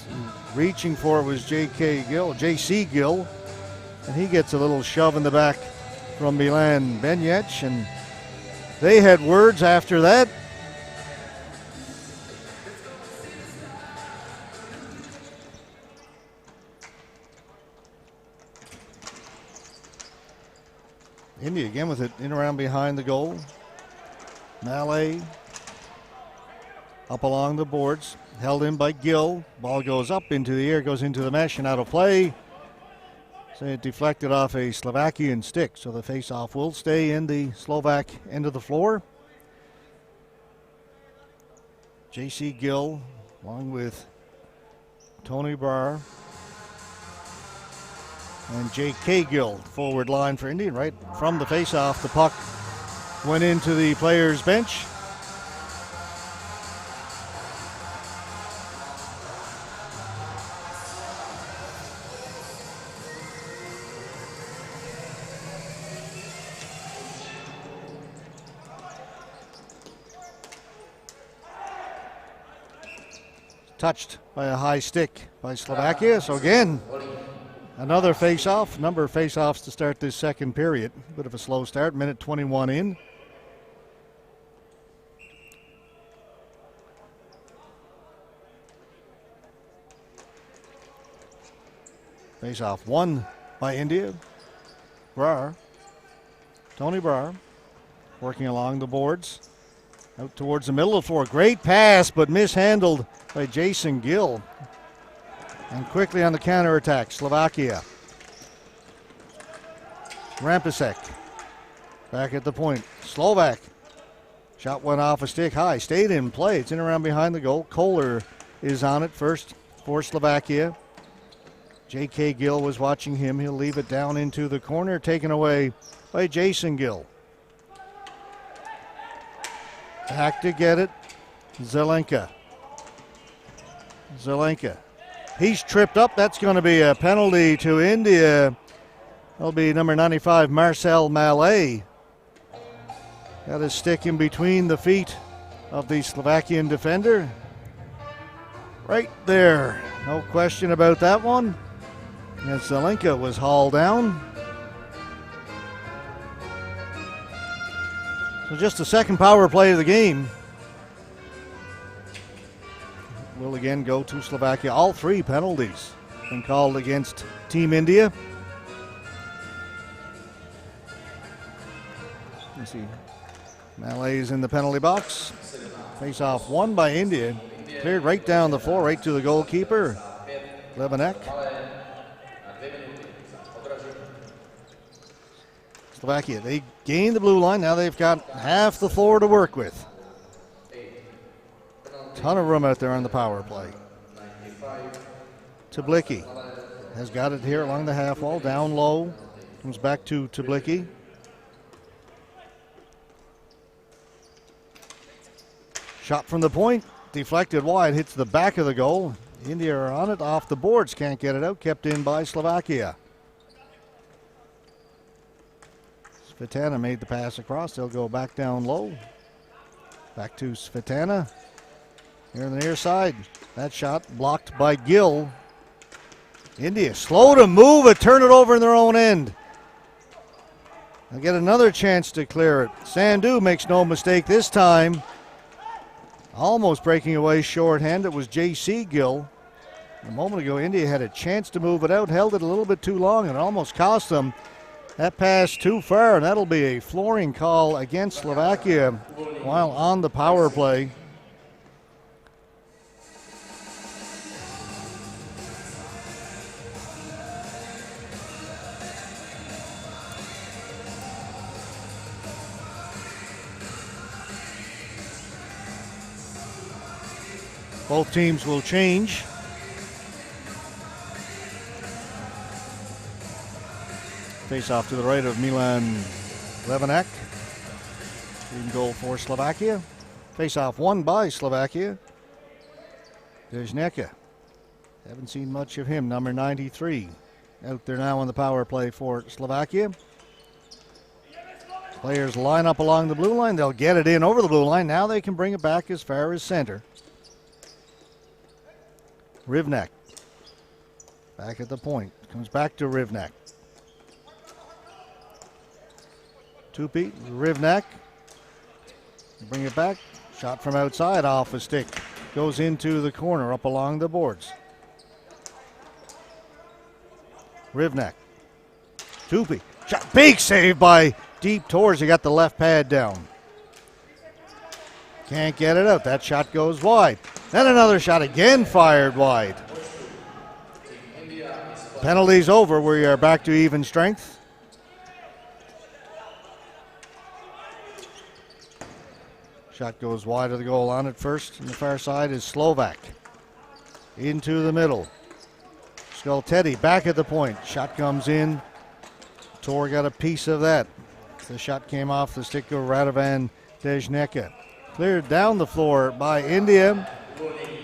Reaching for it was JC Gill, and he gets a little shove in the back from Milan Benyec, and they had words after that. India again with it in around behind the goal. Malay up along the boards, held in by Gill. Ball goes up into the air, goes into the mesh and out of play. So it deflected off a Slovakian stick. So the face-off will stay in the Slovak end of the floor. JC Gill along with Tony Barr and J.K. Gill, forward line for India. Right from the face-off, the puck went into the players' bench. Touched by a high stick by Slovakia. So again, another face-off. Number of face-offs to start this second period. Bit of a slow start, minute 21 in. Face-off won by India. Brar, Tony Brar, working along the boards. Out towards the middle of the floor. Great pass, but mishandled by Jason Gill. And quickly on the counterattack, Slovakia. Rampasek back at the point. Slovak. Shot went off a stick high. Stayed in play. It's in around behind the goal. Kohler is on it first for Slovakia. J.K. Gill was watching him. He'll leave it down into the corner. Taken away by Jason Gill. Back to get it. Zelenka. He's tripped up. That's going to be a penalty to India. That'll be number 95, Marcel Malay. Got his stick in between the feet of the Slovakian defender. right there. No question about that one. And Zelenka was hauled down. So just the second power play of the game will again go to Slovakia. All 3 penalties been called against Team India. You see Malays in the penalty box. Face off won by India. Cleared right down the floor, right to the goalkeeper, Lebanek. Slovakia, they gained the blue line. Now they've got half the floor to work with. Ton of room out there on the power play. Tablicki has got it here along the half wall, down low. Comes back to Tablicki. Shot from the point, deflected wide, hits the back of the goal. India are on it, off the boards, can't get it out, kept in by Slovakia. Svetana made the pass across, they'll go back down low. Back to Svetana. Here on the near side, that shot blocked by Gill. India slow to move it, turn it over in their own end. They'll get another chance to clear it. Sandhu makes no mistake this time. Almost breaking away shorthand. It was J.C. Gill. A moment ago, India had a chance to move it out, held it a little bit too long, and almost cost them. That pass too far, and that'll be a flooring call against Slovakia while on the power play. Both teams will change. Face off to the right of Milan Levanek. Team goal for Slovakia. Face off won by Slovakia. Dejneka. Haven't seen much of him, number 93. Out there now on the power play for Slovakia. Players line up along the blue line. They'll get it in over the blue line. Now they can bring it back as far as center. Rivnak. Back at the point. Comes back to Rivnak. Tupi, Rivnak. Bring it back. Shot from outside off a stick. Goes into the corner up along the boards. Rivnak. Tupi. Shot. Big save by Deep Tors. He got the left pad down. Can't get it out. That shot goes wide. Then another shot again fired wide. Penalties over. We are back to even strength. Shot goes wide of the goal on it first. On the far side is Slovak. Into the middle. Skulteti back at the point. Shot comes in. Tor got a piece of that. The shot came off the stick of Radovan Dejneka. Cleared down the floor by India.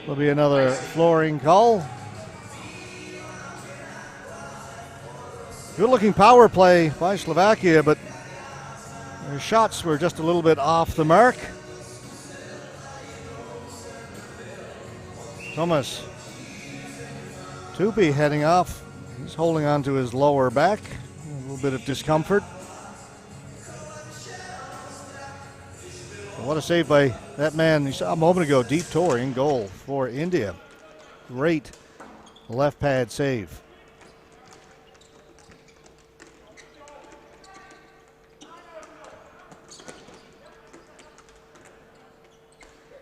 Will be another flooring call. Good looking power play by Slovakia, but their shots were just a little bit off the mark. Thomas Tupi heading off. He's holding on to his lower back. A little bit of discomfort. What a save by that man you saw a moment ago, Deep Tor in goal for India. Great left pad save.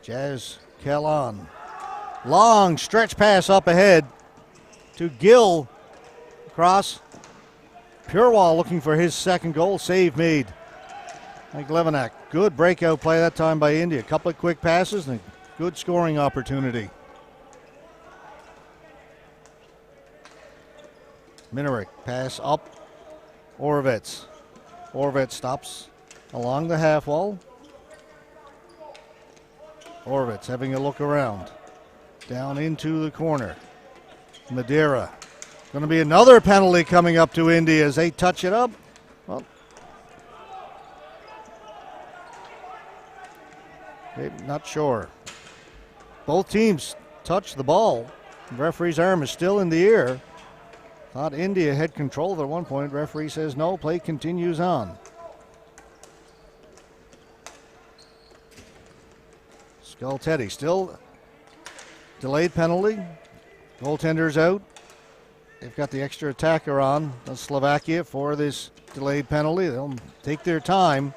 Jazz Kellan. Long stretch pass up ahead to Gill. Cross. Purewal looking for his second goal. Save made. Like Levanak. Good breakout play that time by India. A couple of quick passes and a good scoring opportunity. Minarek pass up. Orovets. Orovets stops along the half wall. Orovets having a look around. Down into the corner. Madeira. Going to be another penalty coming up to India as they touch it up. Well, not sure. Both teams touch the ball. The referee's arm is still in the air. Thought India had control at one point. Referee says no, play continues on. Skultety still delayed penalty. Goaltender's out. They've got the extra attacker on Slovakia for this delayed penalty. They'll take their time.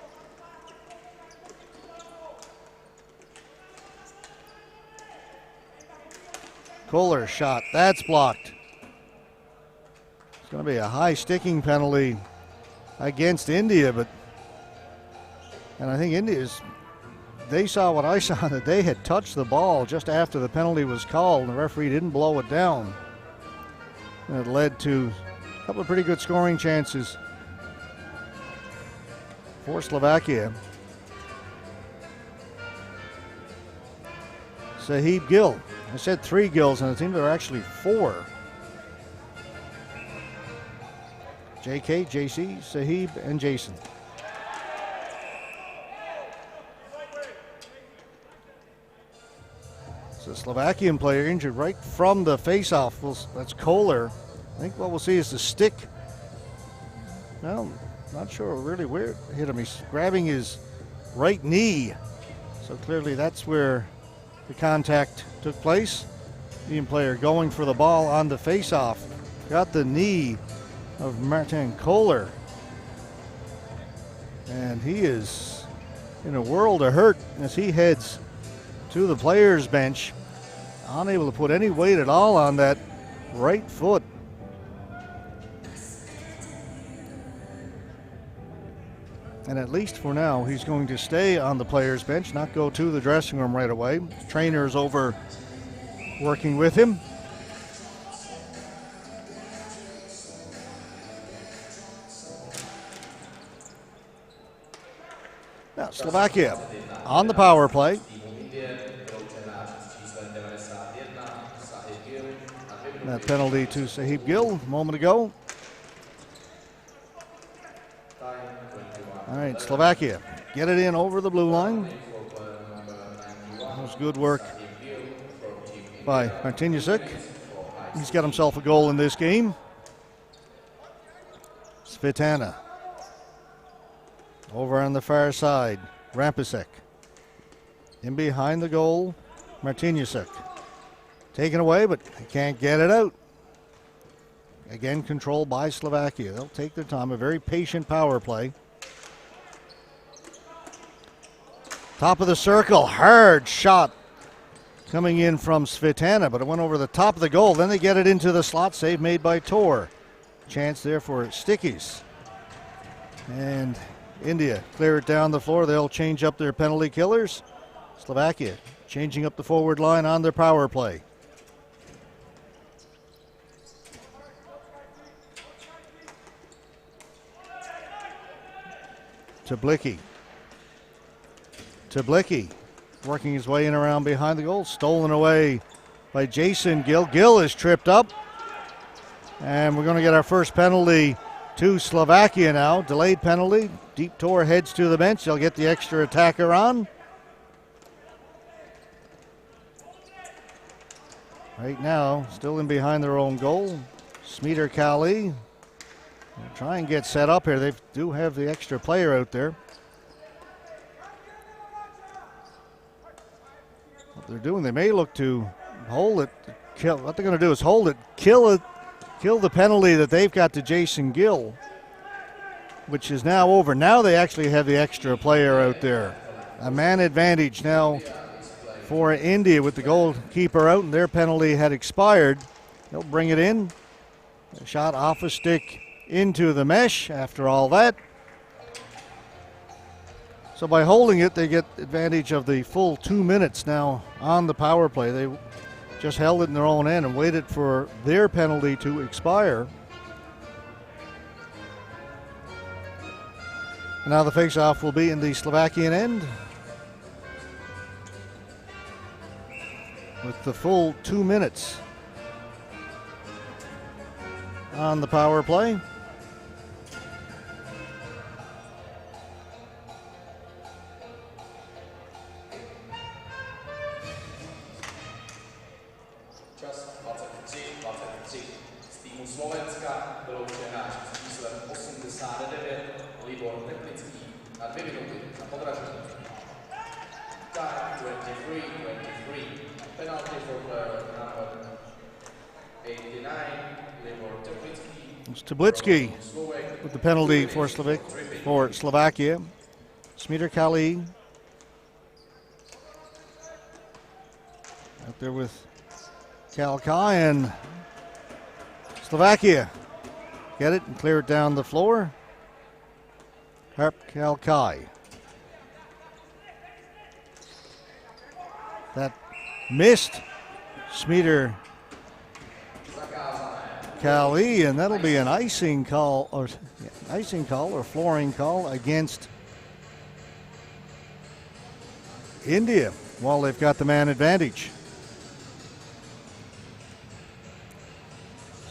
Kohler shot. That's blocked. It's going to be a high sticking penalty against India, and I think they saw what I saw, that they had touched the ball just after the penalty was called, and the referee didn't blow it down. And it led to a couple of pretty good scoring chances for Slovakia. Sahib Gill. I said 3 Gills, and it seemed there were actually 4. JK, JC, Sahib, and Jason. So Slovakian player injured right from the face-off. That's Kohler. I think what we'll see is the stick. Well, not sure really where it hit him. He's grabbing his right knee. So clearly that's where the contact took place. Indian player going for the ball on the face-off. Got the knee of Martin Kohler. And he is in a world of hurt as he heads to the players' bench. Unable to put any weight at all on that right foot. And at least for now, he's going to stay on the players' bench, not go to the dressing room right away. His trainer is over working with him. Now, Slovakia on the power play. That penalty to Sahib Gill a moment ago. All right, Slovakia get it in over the blue line. That was good work by Martinyusek. He's got himself a goal in this game. Svitana over on the far side. Rampasek in behind the goal. Martinyusek taken away, but he can't get it out. Again, controlled by Slovakia. They'll take their time. A very patient power play. Top of the circle, hard shot coming in from Svitana, but it went over the top of the goal. Then they get it into the slot, save made by Tor. Chance there for Stickies. And India clear it down the floor. They'll change up their penalty killers. Slovakia changing up the forward line on their power play. Tablicki working his way in around behind the goal. Stolen away by Jason Gill. Gill is tripped up. And we're going to get our first penalty to Slovakia now. Delayed penalty. Deep Tor heads to the bench. They'll get the extra attacker on. Right now, still in behind their own goal. Smeeter Kali. Try and get set up here. They do have the extra player out there. What they're doing, they may look to hold it. What they're going to do is hold it, kill the penalty that they've got to Jason Gill, which is now over. Now they actually have the extra player out there. A man advantage now for India with the goalkeeper out, and their penalty had expired. They'll bring it in. A shot off a stick into the mesh after all that. So by holding it, they get advantage of the full 2 minutes now on the power play. They just held it in their own end and waited for their penalty to expire. Now the face-off will be in the Slovakian end with the full 2 minutes on the power play. Čas 23-23. Z týmu Slovenska vyloučen hráč s číslem 89 Libor Technický na 2 minuty na podražení. Time 23-23. Penalty for player number 89 Libor Technický. Tablitsky with the penalty for Slovakia. Smeater Kali out there with Kalkai, and Slovakia get it and clear it down the floor. Harp Kalkai. That missed Smeater Kali, and that'll be an icing call or flooring call against India while they've got the man advantage.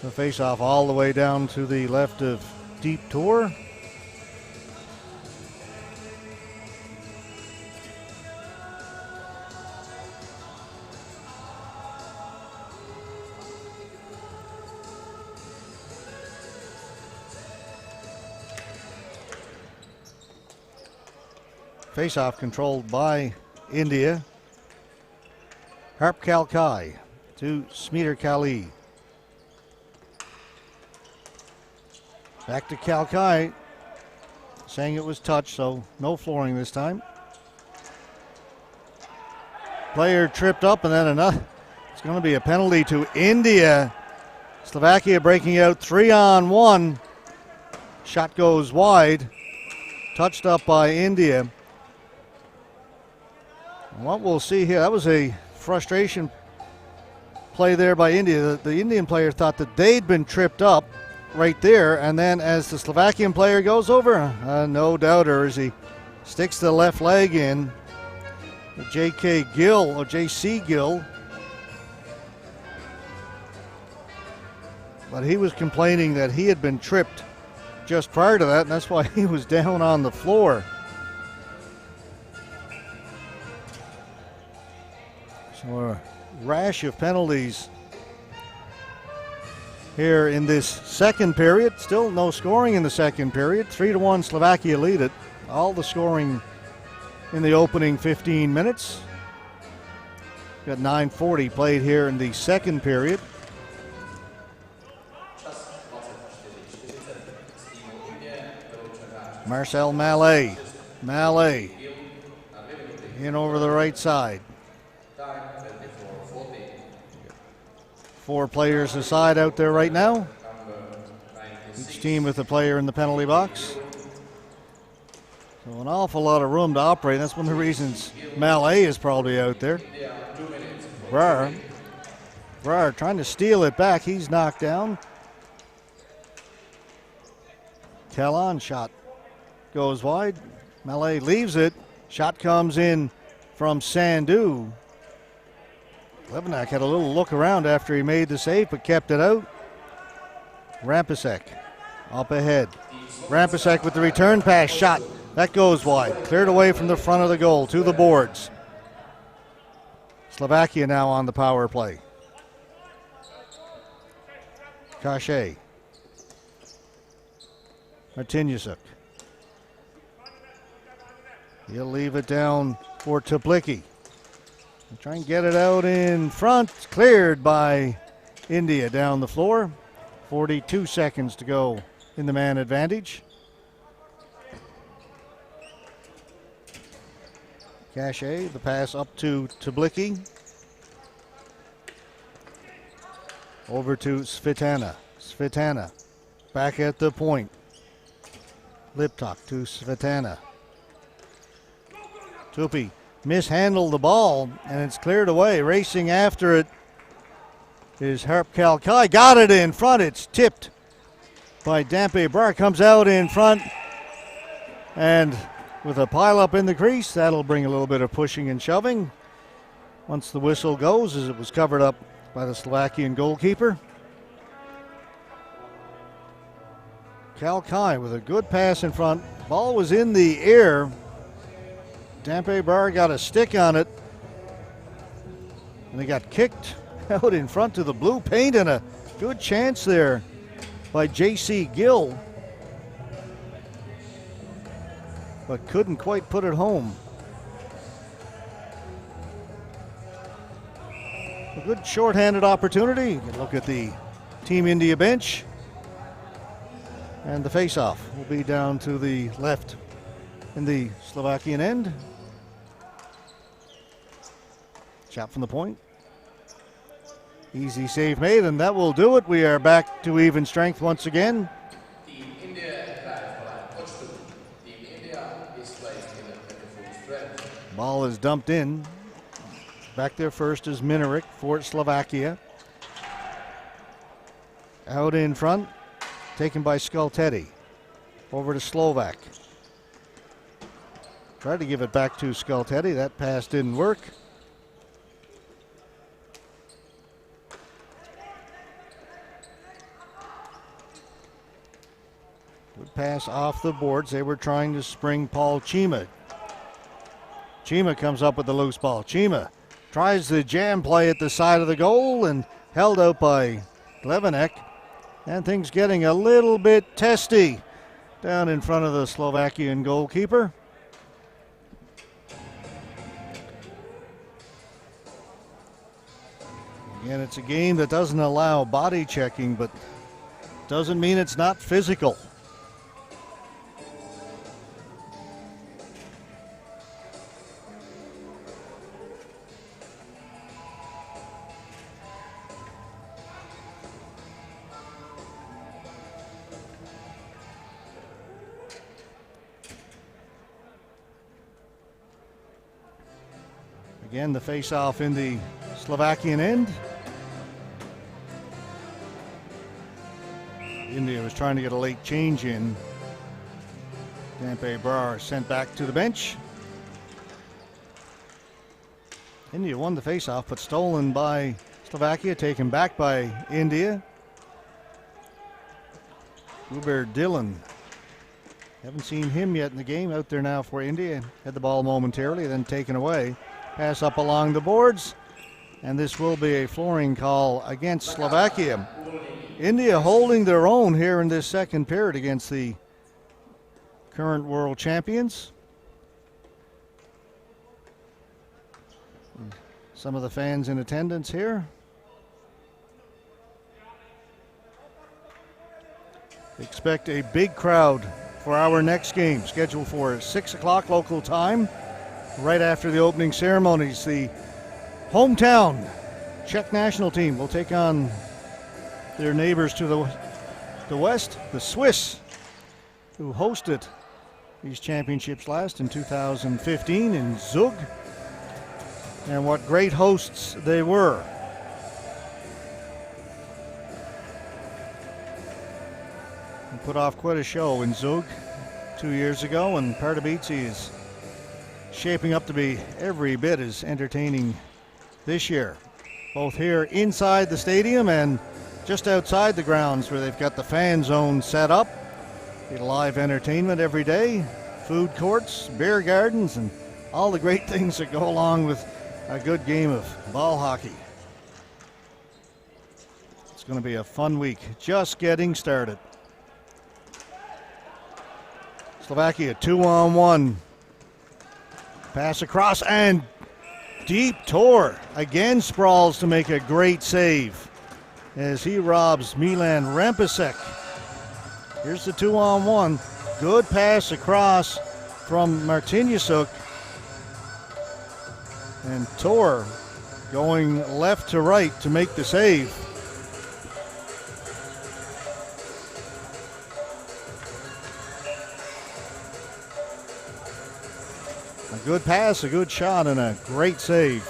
So face off all the way down to the left of Deep Tour. Face-off controlled by India. Harp Kalkai to Smeater Kali. Back to Kalkai, saying it was touch, so no flooring this time. Player tripped up, and then another. It's going to be a penalty to India. Slovakia breaking out 3-on-1. Shot goes wide. Touched up by India. And what we'll see here, that was a frustration play there by India. The Indian player thought that they'd been tripped up right there, and then as the Slovakian player goes over, no doubter as he sticks the left leg in. J.K. Gill, or J.C. Gill. But he was complaining that he had been tripped just prior to that, and that's why he was down on the floor. So a rash of penalties here in this second period. Still no scoring in the second period. 3-1 Slovakia lead it. All the scoring in the opening 15 minutes. Got 9:40 played here in the second period. Marcel Mallet. Mallet in over the right side. 4 players aside out there right now. Each team with a player in the penalty box. So an awful lot of room to operate. That's one of the reasons Mallet is probably out there. Brar trying to steal it back. He's knocked down. Talon shot goes wide. Mallet leaves it. Shot comes in from Sandhu. Levenak had a little look around after he made the save, but kept it out. Rampasek up ahead. Rampasek with the return pass. Shot. That goes wide. Cleared away from the front of the goal to the boards. Slovakia now on the power play. Kache. Martinyusuk. He'll leave it down for Tablitsky. Try and get it out in front. Cleared by India down the floor. 42 seconds to go in the man advantage. Kache, the pass up to Tablitsky. Over to Svitana. Svitana back at the point. Liptok to Svitana. Tupi mishandled the ball, and it's cleared away. Racing after it is Harp Kalkai. Got it in front. It's tipped by Dampe Brar. Comes out in front, and with a pile up in the crease, that'll bring a little bit of pushing and shoving once the whistle goes, as it was covered up by the Slovakian goalkeeper. Kalkai with a good pass in front. Ball was in the air. Dampe Brar got a stick on it, and he got kicked out in front to the blue paint, and a good chance there by J.C. Gill, but couldn't quite put it home. A good shorthanded opportunity. You can look at the Team India bench, and the face-off will be down to the left in the Slovakian end. Shot from the point. Easy save made, and that will do it. We are back to even strength once again. Team India back by Pardubice. Team India is placed in the full strength. Ball is dumped in. Back there first is Minarik for Slovakia. Out in front, taken by Skultety. Over to Slovak. Tried to give it back to Skultety. That pass didn't work. Good pass off the boards. They were trying to spring Paul Chima. Chima comes up with the loose ball. Chima tries the jam play at the side of the goal and held out by Glevenek. And things getting a little bit testy down in front of the Slovakian goalkeeper. Again, it's a game that doesn't allow body checking, but doesn't mean it's not physical. Again, the face-off in the Slovakian end. India was trying to get a late change in. Dampe Brar sent back to the bench. India won the face-off, but stolen by Slovakia, taken back by India. Hubert Dillon. Haven't seen him yet in the game. Out there now for India. Had the ball momentarily, then taken away. Pass up along the boards, and this will be a flooring call against Slovakia. India holding their own here in this second period against the current world champions. Some of the fans in attendance here. Expect a big crowd for our next game, scheduled for 6 o'clock local time. Right after the opening ceremonies, the hometown Czech national team will take on their neighbors to the west, the Swiss, who hosted these championships last in 2015 in Zug. And what great hosts they were. We put off quite a show in Zug 2 years ago, and Pardubice is shaping up to be every bit as entertaining this year, both here inside the stadium and just outside the grounds where they've got the fan zone set up. Get live entertainment every day, food courts, beer gardens, and all the great things that go along with a good game of ball hockey. It's going to be a fun week, just getting started. Slovakia 2-on-1. Pass across and deep Tor again sprawls to make a great save as he robs Milan Rempasek. Here's the 2-on-1. Good pass across from Martinyasuk. And Tor going left to right to make the save. A good pass, a good shot, and a great save.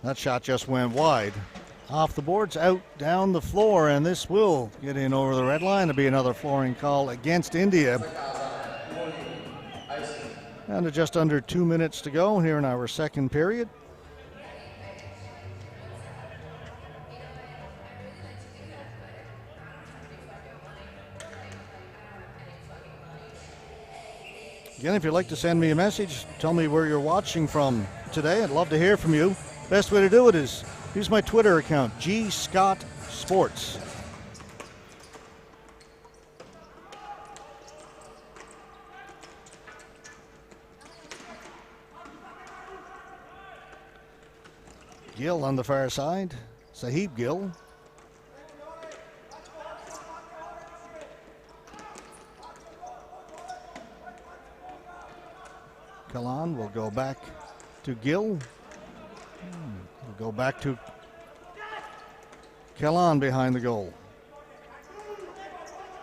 That shot just went wide. Off the boards, out, down the floor, and this will get in over the red line. It'll be another flooring call against India. And just under 2 minutes to go here in our second period. Again, if you'd like to send me a message, tell me where you're watching from today. I'd love to hear from you. Best way to do it is use my Twitter account, gscottsports. Gill on the far side. Sahib Gill. Kalan will go back to Gill. We'll go back to Kalan behind the goal.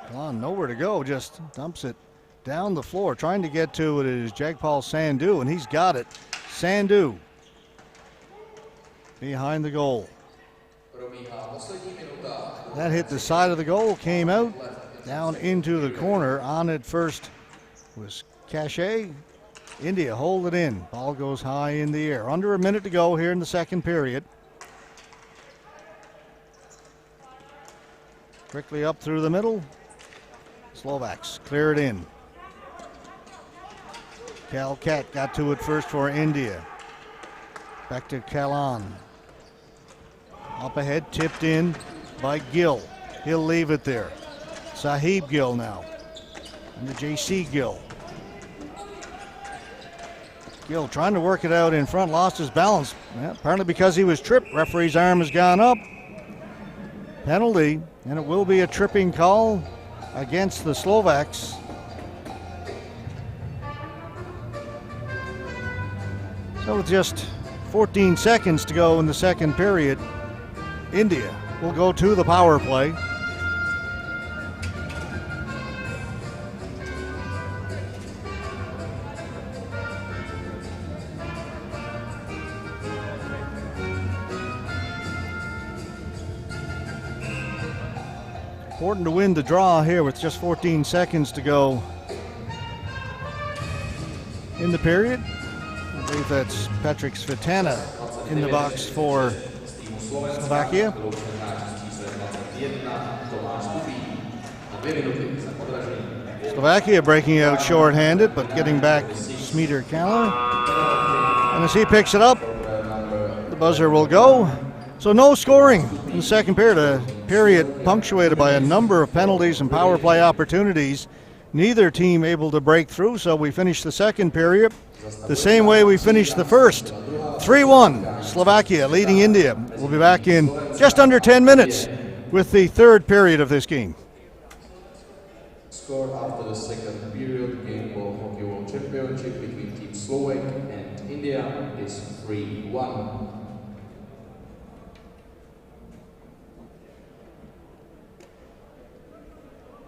Kalan nowhere to go, just dumps it down the floor. Trying to get to it is Jagpal Sandhu, and he's got it. Sandhu behind the goal. That hit the side of the goal, came out, down into the corner. On it first was Cachet. India hold it in. Ball goes high in the air. Under a minute to go here in the second period. Quickly up through the middle. Slovaks clear it in. Kalkat got to it first for India. Back to Kalan. Up ahead, tipped in by Gill. He'll leave it there. Sahib Gill now. And the JC Gill. Gill trying to work it out in front, lost his balance. Yeah, apparently because he was tripped. Referee's arm has gone up. Penalty, and it will be a tripping call against the Slovaks. So with just 14 seconds to go in the second period, India will go to the power play. Important to win the draw here with just 14 seconds to go in the period. I believe that's Patrick Svetana in the box for Slovakia. Slovakia breaking out short-handed, but getting back Smeater Kaller. And as he picks it up, the buzzer will go. So no scoring in the second period, a period punctuated by a number of penalties and power play opportunities. Neither team able to break through, so we finish the second period the same way we finished the first. 3-1, Slovakia leading India. We'll be back in just under 10 minutes with the third period of this game. Score after the second period game of Hockey World Championship between Team Slovakia and India is 3-1.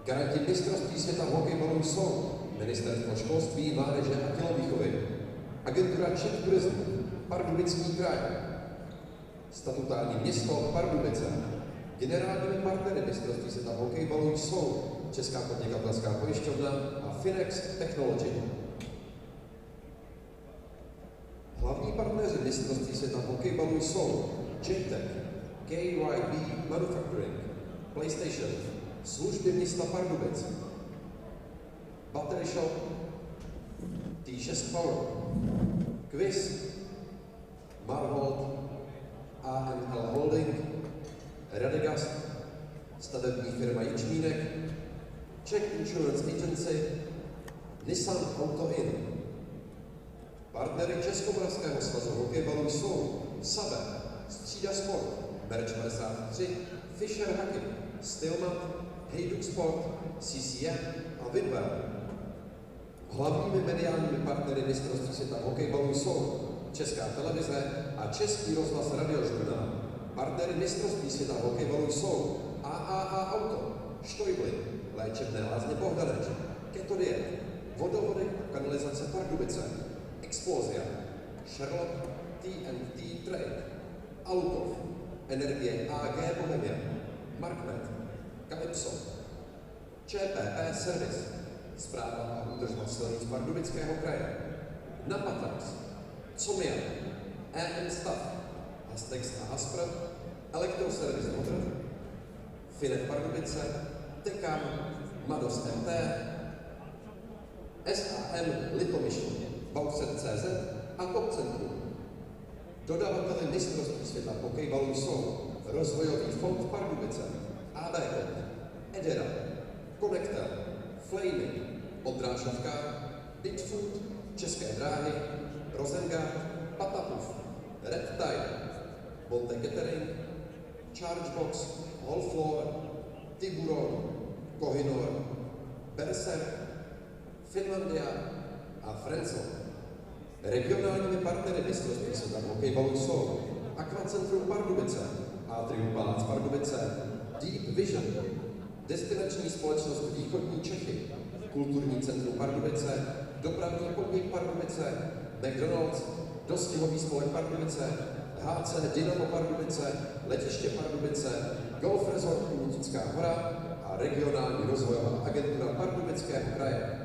Garanti mistrovství světa v hokejbalu jsou Ministerstvo školství, mládeže a tělovýchovy, agentura Czech Tourism, Pardubický kraj, statutární město Pardubice. Generálními partnery mistrovství světa v hokejbalu jsou Česká podnikatelská pojišťovna a Finex Technology. Hlavní partneři mistrovství světa v hokejbalu jsou JTech, KYB Manufacturing, PlayStation, služby města Pardubic, Battery Shop, T6 Power, Quiz, Marhold, AML Holding, Radegast, stavební firma Ječmínek, Czech Insurance Agency, Nissan Auto In. Partnery Českomoravského svazu hokejbalu jsou Sabe, Střída Sport, Merč 53, Fisher Hockey, Stillman, Hejduk Sport, CCM a Vidwell. Hlavními mediálními partnery mistrovství světa v hokejbalu jsou Česká televize a Český rozhlas Radiožurnál. Partnery mistrovství světa v hokejbalu jsou AAA Auto, Štojbly, Léčebné lázně Bohdaneč, Keto Diet, Vodovody a kanalizace Pardubice, Explozia, Sherlock, TNT Trade, Alukov, Energie AG Bohemia, Markmet, Calypso, ČPP Service, Správa a údržba silnic Pardubického kraje, Napatrax, Comia, EM Stav, Hastex a Haspr, Elektroservis Modr, Finet Pardubice, Tekam, Mados MT, SAM Litomyšl, Bauxet.cz a Top Centrum. Dodavatelé mistrovství světa hokejbalu jsou Rozvojový fond Pardubice, ABK, Edera, Konektel, Flamey, Odrážovka, Bitfood, České dráhy, Rosengard, Patapuf, Red Tide, Bonte Catering, Chargebox, Hallfloor, Tiburon, Kohinor, Berserk, Finlandia a Frenzel. Regionálními partnery mistrovství světa hokejbalu jsou Aquacentrum Pardubice, Atrium Palác Pardubice, Deep Vision, destinační společnost Východní Čechy, Kulturní centrum Pardubice, Dopravní podnik Pardubice, McDonald's, Dostihový spolek Pardubice, HC Dynamo Pardubice, Letiště Pardubice, Golf Resort Lutická hora a regionální rozvojová agentura Pardubického kraje.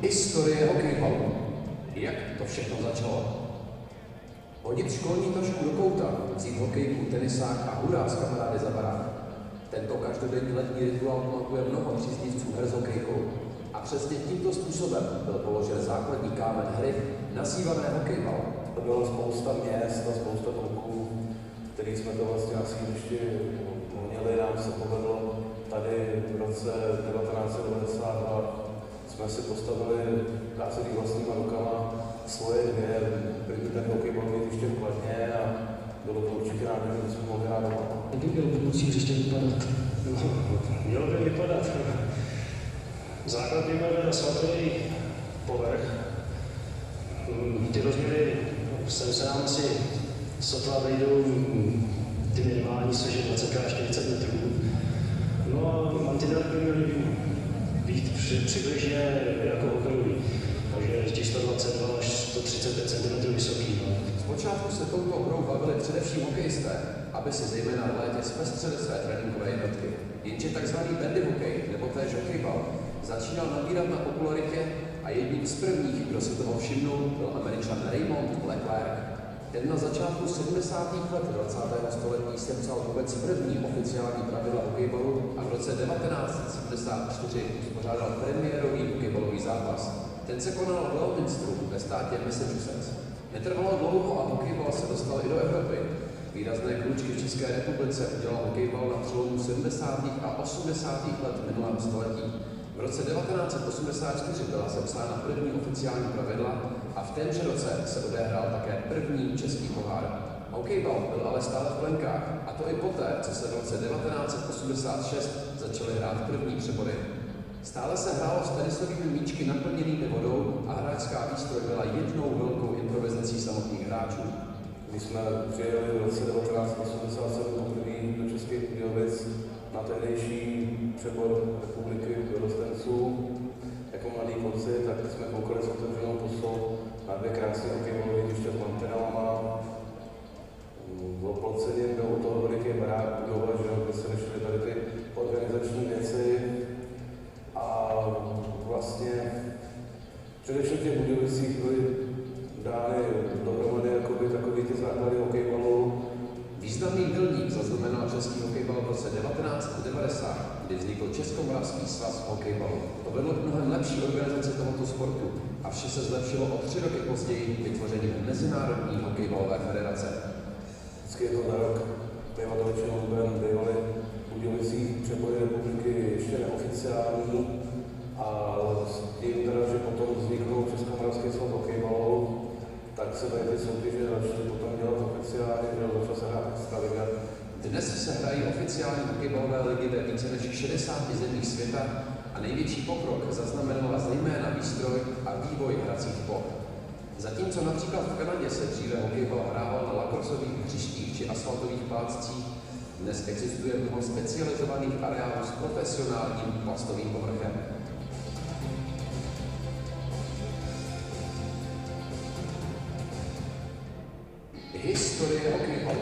Historie hokejbalu. Jak to všechno začalo? Hodit školní tašku do kouta, vzít hokejku, tenisák a hurá s kamarády za barák. Tento každodenní letní rituál pamatuje mnoho příznivců her s hokejkou. A přesně tímto způsobem byl položen základní kámen hry nazývané hokejbal. To bylo spousta měst a spousta kluků, který jsme to vlastně asi ještě měli. Nám se povedlo tady v roce 1992 jsme si postavili, dá se říct, vlastníma rukama svoje dvě, první ten hokejbalový hřiště v Kladně a bylo to určitě nádherné, že jsme mohli hrát doma. Jak by mělo budoucí hřiště vypadat? Mělo by vypadat. Základ by měl být asfaltový povrch. Ty rozměry sem se nám asi sotva vejdou ty minimální, což je 20x40 metrů. No a mantinely by měly být přibližně jako hokejový, takže těch 122 až 135 cm vysoký. No. Zpočátku se touto hrou bavili především hokejisté, aby si zejména v létě zpestřili své tréninkové jednotky. Jenže tzv. bandy hokej, nebo též hokejbal, začínal nabírat na popularitě a jedním z prvních, kdo si toho všimnul, byl Američan Raymond Leclerc. Ten na začátku 70. let 20. století sepsal vůbec první oficiální pravidla hokejbalu a v roce 1974 uspořádal premiérový hokejbalový zápas. Ten se konal v Leominsteru ve státě Massachusetts. Netrvalo dlouho a hokejbal se dostal i do Evropy. Výrazné klučky v České republice udělal hokejbal na přelomu 70. a 80. let minulého století. V roce 1984 byla sepsána první oficiální pravidla a v témže roce se odehrál také první český pohár. Hokejbal byl ale stále v plenkách, a to i poté, co se v roce 1986 začaly hrát první přebory. Stále se hrálo s tenisovými míčky naplněnými vodou a hráčská výstroj byla jednou velkou improvizací samotných hráčů. My jsme přijeli v roce 1987 poprvé do Českých Budějovic na tehdejší přebor republiky dorostenců. Jako mladí kluci, tak jsme koukali s otevřenou pusou na dvě krásné hokejbalové hřiště s mantinelama. V Opolceně byl u toho veliký barák budova, kde se nešly tady ty organizační věci. A vlastně především v těch Budějovicích byly dány dohromady takový ty základy hokejbalu. Významný milník zaznamenal český hokejbal v roce 1990, kdy vznikl Českomoravský svaz hokejbalu. To vedlo k mnohem lepší organizaci tohoto sportu. A vše se zlepšilo o 3 roky později vytvořením Mezinárodní hokejbalové federace. Vždycky je to na rok, bývá to většinou bývaly Budějovicí přepoje republiky ještě neoficiální a s tím teda, že potom vzniknul Českomoravský svaz hokejbalu, tak se tady ty soutěže začaly potom dělat oficiálně, že začal se hrát extraliga. Dnes se hrají oficiální hokejbalové ligy ve více než 60 zemích světa a největší pokrok zaznamenala zejména výstroj a vývoj hracích ploch. Zatímco například v Kanadě se dříve hokejbal hrával na lakrorsových hřištích či asfaltových pláccích, dnes existuje mnoho specializovaných areálů s profesionálním plastovým povrchem. Historie hokejbalu.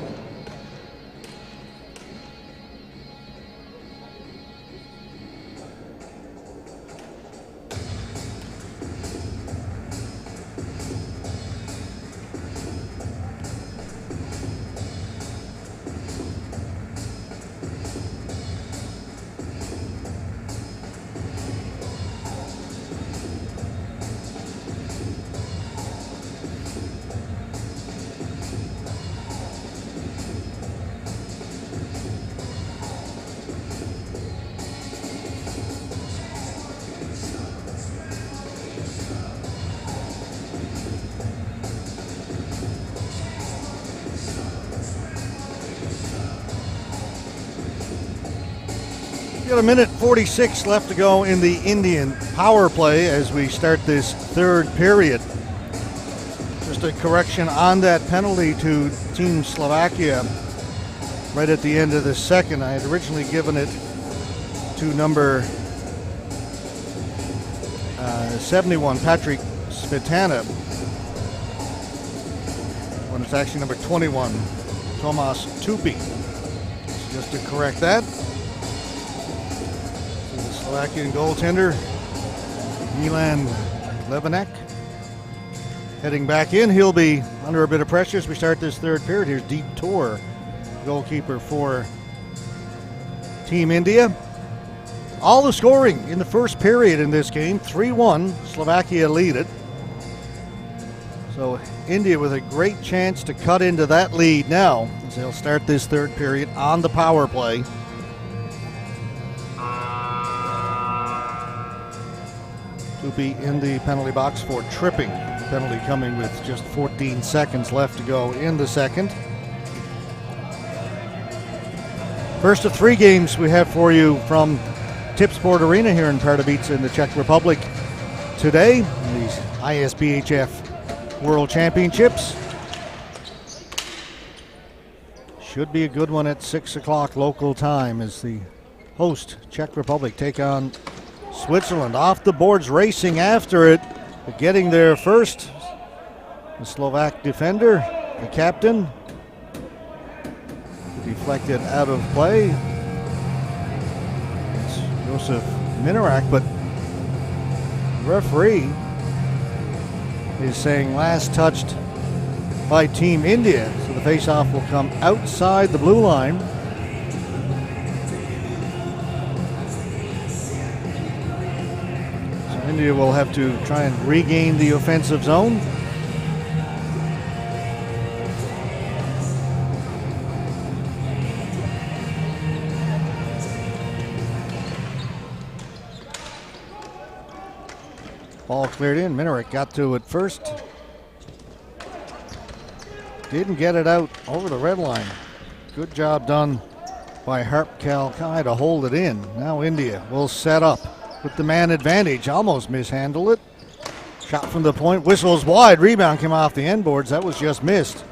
Got a minute 46 left to go in the Indian power play as we start this third period. Just a correction on that penalty to Team Slovakia right at the end of the second. I had originally given it to number 71, Patrick Smetana, when it's actually number 21, Tomas Tupi. So just to correct that. Slovakian goaltender Milan Levanek heading back in. He'll be under a bit of pressure as we start this third period. Here's Deep Tor, goalkeeper for Team India. All the scoring in the first period in this game, 3-1, Slovakia lead it. So India with a great chance to cut into that lead now as they'll start this third period on the power play. Tupi in the penalty box for tripping. The penalty coming with just 14 seconds left to go in the second. First of 3 games we have for you from Tipsport Arena here in Pardubice in the Czech Republic today. These ISBHF World Championships. Should be a good one at 6 o'clock local time as the host Czech Republic take on Switzerland. Off the boards, racing after it, but getting there first. The Slovak defender, the captain, deflected out of play. It's Josef Minarak, but the referee is saying last touched by Team India. So the face-off will come outside the blue line. India will have to try and regain the offensive zone. Ball cleared in. Minarik got to it first. Didn't get it out over the red line. Good job done by Harp Kalkai to hold it in. Now India will set up with the man advantage. Almost mishandled it. Shot from the point, whistles wide. Rebound came off the end boards. That was just missed.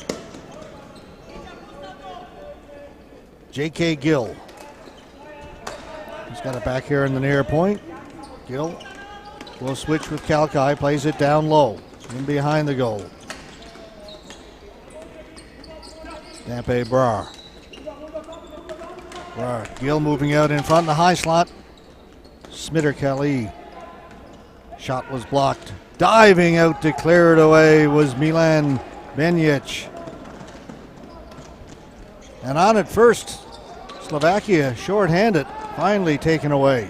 J.K. Gill. He's got it back here in the near point. Gill will switch with Kalkai. Plays it down low. In behind the goal. Dampe Brar. Gill moving out in front in the high slot. Smitter Kelly. Shot was blocked. Diving out to clear it away was Milan Benjic. And on at first, Slovakia short-handed, finally taken away.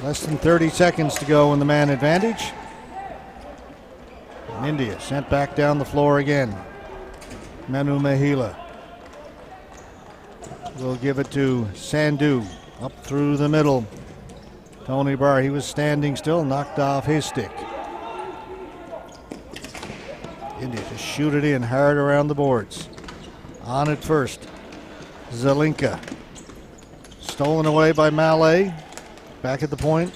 Less than 30 seconds to go in the man advantage. And India sent back down the floor again. Manu Mahila will give it to Sandhu. Up through the middle. Tony Barr, he was standing still, knocked off his stick. India just shoot it in hard around the boards. On it first. Zelinka. Stolen away by Malay. Back at the point.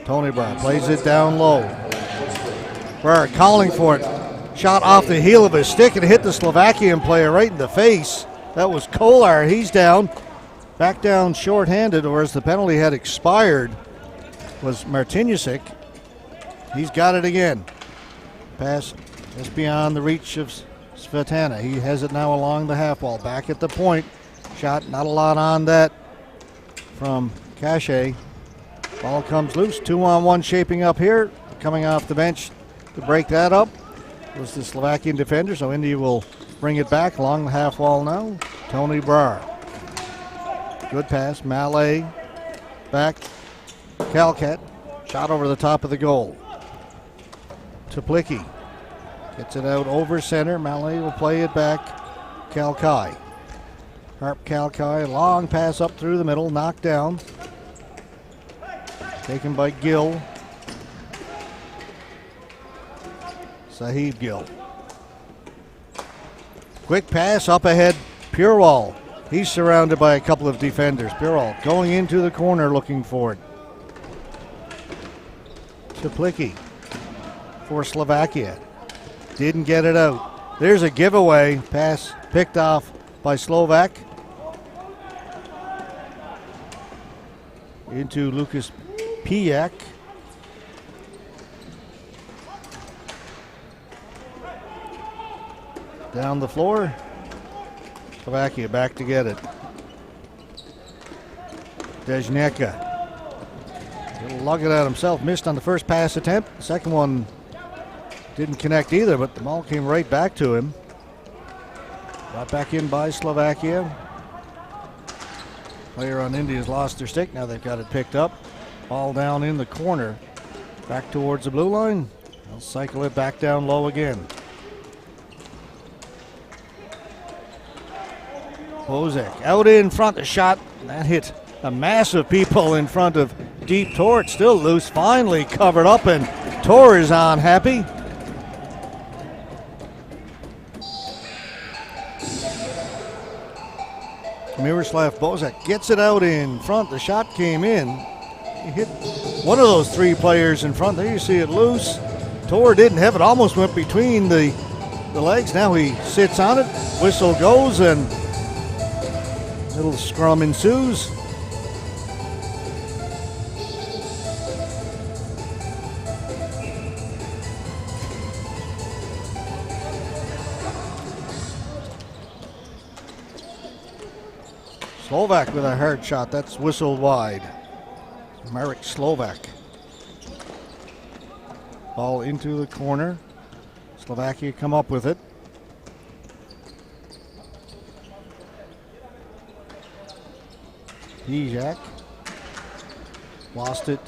Tony Barr plays it down low. Barr calling for it. Shot off the heel of his stick and hit the Slovakian player right in the face. That was Kolar. He's down. Back down shorthanded, or as the penalty had expired, was Martinyusik. He's got it again. Pass just beyond the reach of Svetana. He has it now along the half wall. Back at the point. Shot, not a lot on that from Cache. Ball comes loose. 2-on-1 shaping up here. Coming off the bench to break that up was the Slovakian defender, so India will bring it back along the half wall now. Tony Barr. Good pass. Malay. Back. Kalkat. Shot over the top of the goal. Tuplicki. Gets it out over center. Malay will play it back. Kalkai. Harp Kalkai. Long pass up through the middle. Knocked down. Taken by Gill. Sahib Gill. Quick pass up ahead. Purewall. He's surrounded by a couple of defenders. Purewall going into the corner looking for it. Tuplicki for Slovakia. Didn't get it out. There's a giveaway. Pass picked off by Slovak. Into Lucas Pijak. Down the floor. Slovakia back to get it. Dejneka. He'll lug it at himself. Missed on the first pass attempt. The second one didn't connect either, but the ball came right back to him. Brought back in by Slovakia. Player on India's lost their stick. Now they've got it picked up. Ball down in the corner. Back towards the blue line. They'll cycle it back down low again. Bozek out in front, the shot, that hit a mass of people in front of Deep Tor. It's still loose, finally covered up, and Tor is on happy. Miroslav Bozek gets it out in front, the shot came in. He hit one of those three players in front. There you see it loose. Tor didn't have it, almost went between the legs. Now he sits on it, whistle goes, and little scrum ensues. Slovak with a hard shot. That's whistled wide. Marek Slovak. Ball into the corner. Slovakia come up with it. Pijak lost it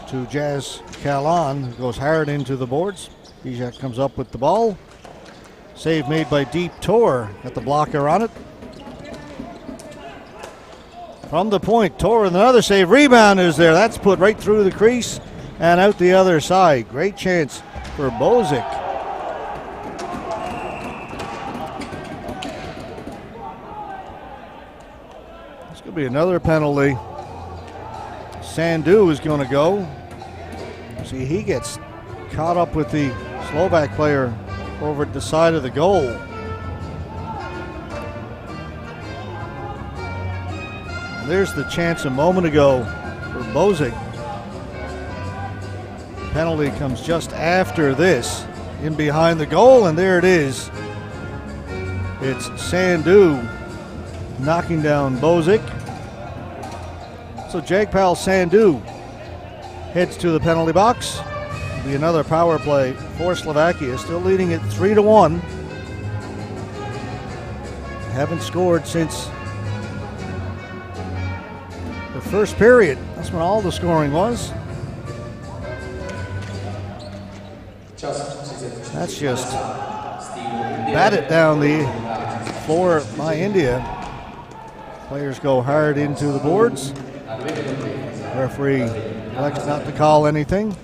to Jazz Kalan, who goes hard into the boards. Pijak comes up with the ball. Save made by Deep Tor. Got the blocker on it. From the point, Tor with another save. Rebound is there. That's put right through the crease and out the other side. Great chance for Bozek. Be another penalty. Sandhu is going to go. See, he gets caught up with the Slovak player over at the side of the goal. And there's the chance a moment ago for Bozek. Penalty comes just after this, in behind the goal, and there it is. It's Sandhu knocking down Bozek. So Jagpal Sandhu heads to the penalty box. It'll be another power play for Slovakia, still leading it 3-1. Haven't scored since the first period. That's when all the scoring was. That's just batted down the floor by India. Players go hard into the boards. Referee elects not to call anything.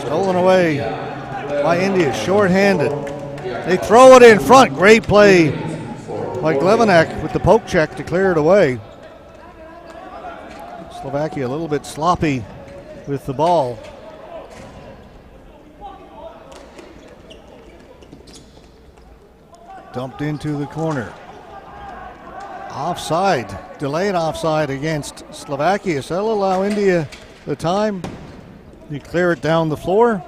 Stolen away by India, short-handed. They throw it in front. Great play by Glevenak with the poke check to clear it away. Slovakia a little bit sloppy with the ball. Dumped into the corner. Offside, delayed offside against Slovakia. So that'll allow India the time to clear it down the floor.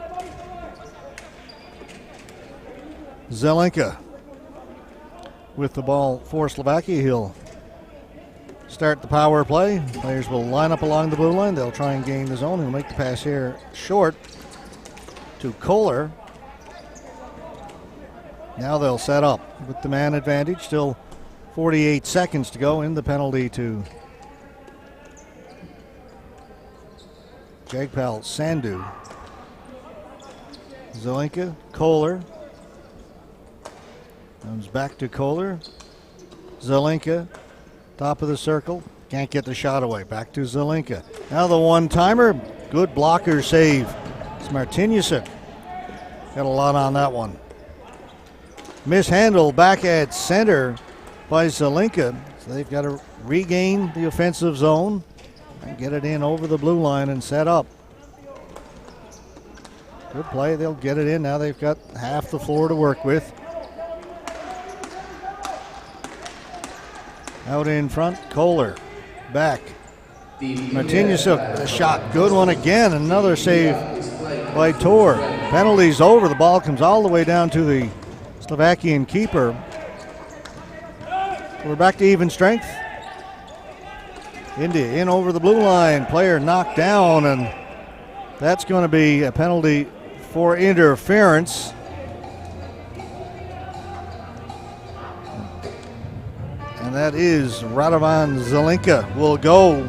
Zelenka with the ball for Slovakia. He'll start the power play. Players will line up along the blue line. They'll try and gain the zone. He'll make the pass here short to Kohler. Now they'll set up with the man advantage. Still 48 seconds to go in the penalty to Jagpal Sandhu. Zelenka, Kohler. Comes back to Kohler. Zelenka, top of the circle. Can't get the shot away. Back to Zelenka. Now the one-timer. Good blocker save. It's Martinusen. Got a lot on that one. Mishandled back at center by Zelenka. So they've got to regain the offensive zone and get it in over the blue line and set up. Good play. They'll get it in. Now they've got half the floor to work with. Out in front, Kohler. Back. Martinusen, the shot. Good one again. Another save by Tor. Penalty's over. The ball comes all the way down to the Slovakian keeper. We're back to even strength. India in over the blue line. Player knocked down, and that's going to be a penalty for interference. And that is Radovan Zelenka will go.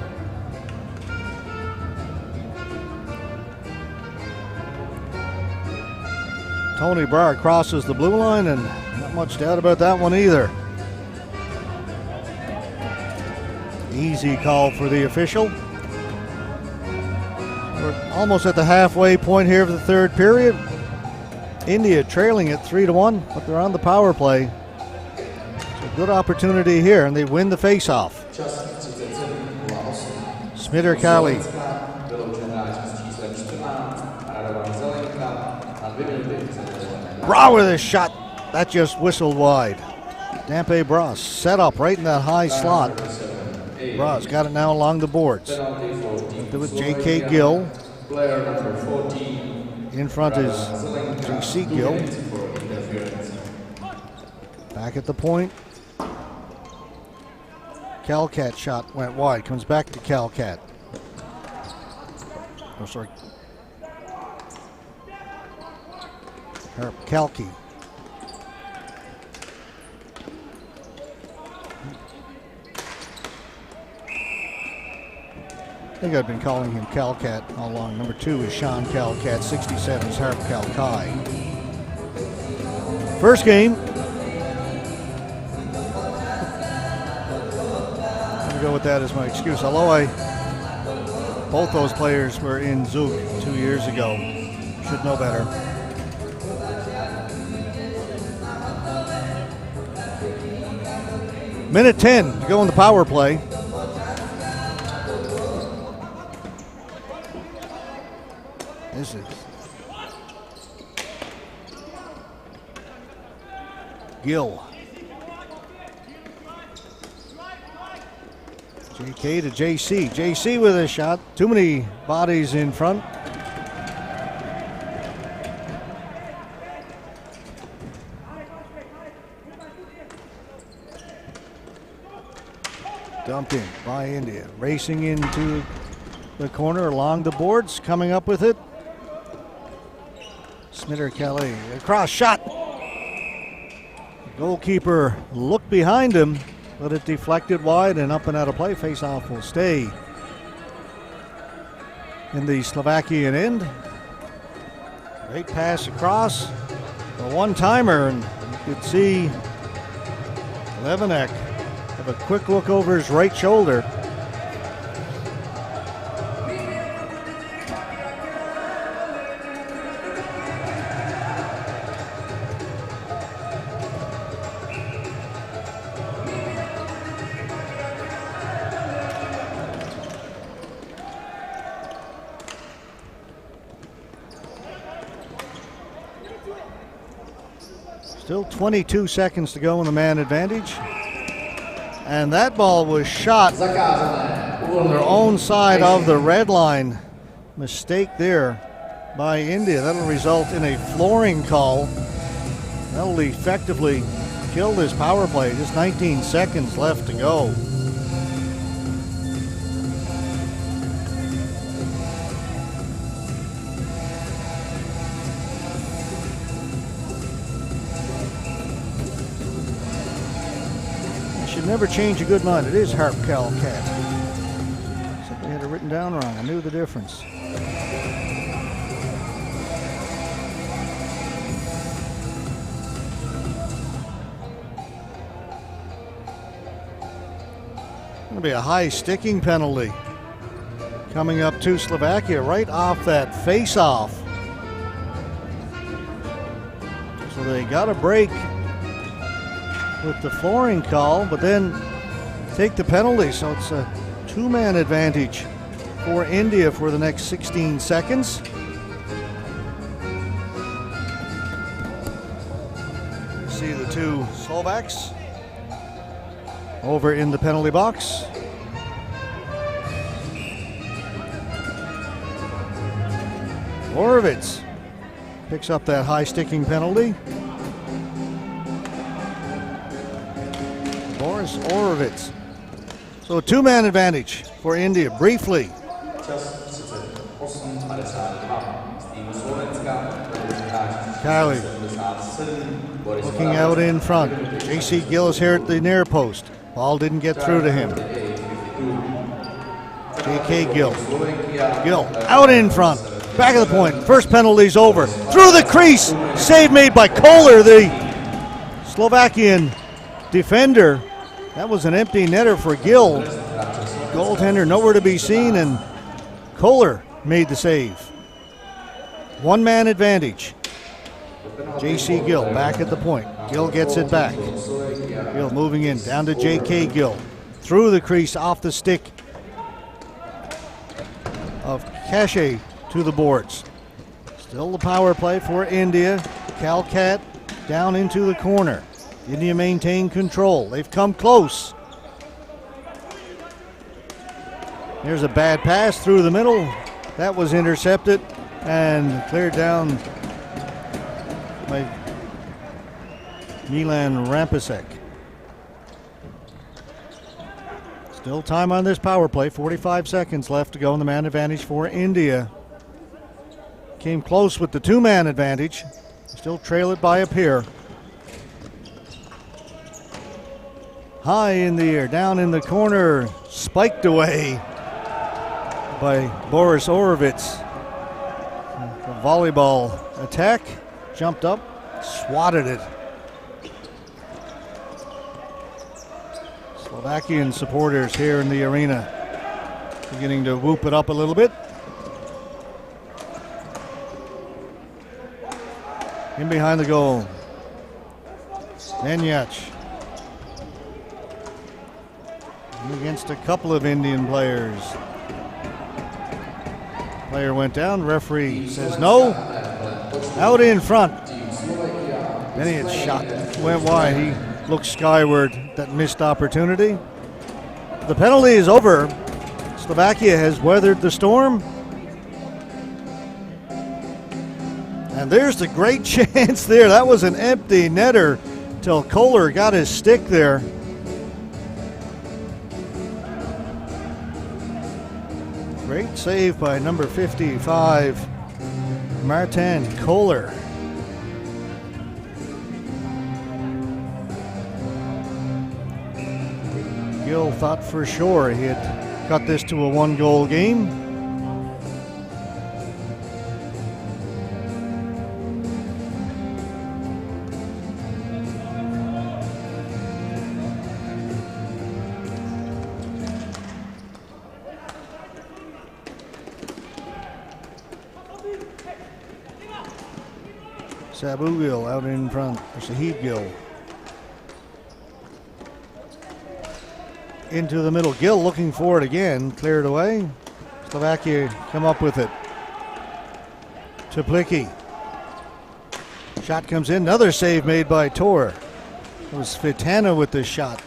Tony Brar crosses the blue line, and not much doubt about that one either. Easy call for the official. We're almost at the halfway point here of the third period. India trailing at 3-1, but they're on the power play. Good opportunity here, and they win the face-off. Smitter Kali. Bra with a shot. That just whistled wide. Dampe Bras set up right in that high slot. Bras got it now along the boards. With J.K. Gill. In front is J.C. Gill. Back at the point. Calcat shot went wide. Comes back to Calcat. Oh, sorry. Kalki. I think I've been calling him Calcat all along. Number 2 is Sean Calcat. 67 is Harp Kalkai. First game. Go with that as my excuse. Although both those players were in Zug 2 years ago. Should know better. Minute 10 to go in the power play. This is Gill. JK to JC. JC with a shot. Too many bodies in front. Dumped in by India. Racing into the corner along the boards. Coming up with it. Smitter Kelly. Across shot. Goalkeeper looked behind him, but it deflected wide and up and out of play. Face-off will stay in the Slovakian end. Great pass across. A one-timer, and you could see Levanek have a quick look over his right shoulder. Still 22 seconds to go in the man advantage. And that ball was shot on their own side of the red line. Mistake there by India. That'll result in a flooring call. That'll effectively kill this power play. Just 19 seconds left to go. Never change a good mind. It is Harp Cal Cat. Simply had it written down wrong. I knew the difference. Going to be a high sticking penalty coming up to Slovakia right off that face-off. So they got a break with the flooring call, but then take the penalty. So it's a two-man advantage for India for the next 16 seconds. See the two Slovaks over in the penalty box. Orovitz picks up that high sticking penalty. Boris Orovitz. So a two-man advantage for India briefly. Kylie looking out in front. J.C. Gill is here at the near post. Ball didn't get through to him. J.K. Gill. Gill out in front. Back of the point. First penalty's over. Through the crease. Save made by Kohler, the Slovakian defender. That was an empty netter for Gill. Goaltender nowhere to be seen, and Kohler made the save. One-man advantage. J.C. Gill back at the point. Gill gets it back. Gill moving in, down to J.K. Gill. Through the crease, off the stick of Cachet to the boards. Still the power play for India. Calcat down into the corner. India maintain control. They've come close. Here's a bad pass through the middle. That was intercepted and cleared down by Milan Rampasek. Still time on this power play. 45 seconds left to go in the man advantage for India. Came close with the two-man advantage. Still trail it by a pair. High in the air, down in the corner, spiked away by Boris Orovitz. The volleyball attack, jumped up, swatted it. Slovakian supporters here in the arena beginning to whoop it up a little bit. In behind the goal, Nenyac. Against a couple of Indian players. Player went down, referee says no. Out in front. Then he had shot, went wide. He looked skyward, that missed opportunity. The penalty is over. Slovakia has weathered the storm. And there's the great chance there. That was an empty netter till Kohler got his stick there. Great save by number 55, Martin Kohler. Gill thought for sure he had cut this to a 1-goal game. Sabu Gill out in front, or Shahid Gill. Into the middle, Gill looking for it again, cleared away. Slovakia come up with it. Teplicki. Shot comes in, another save made by Tor. It was Fitana with the shot.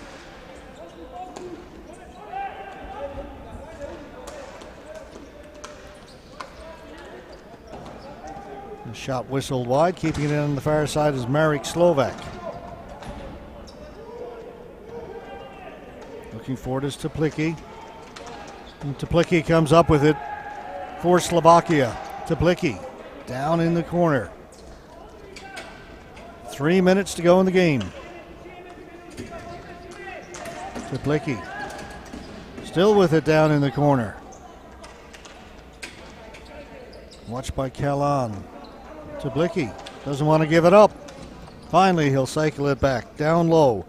The shot whistled wide, keeping it on the far side is Marek Slovak. Looking forward is Teplicki. And Teplicki comes up with it for Slovakia. Teplicki down in the corner. 3 minutes to go in the game. Teplicki still with it down in the corner. Watched by Kalan. Teplicki doesn't want to give it up. Finally, he'll cycle it back down low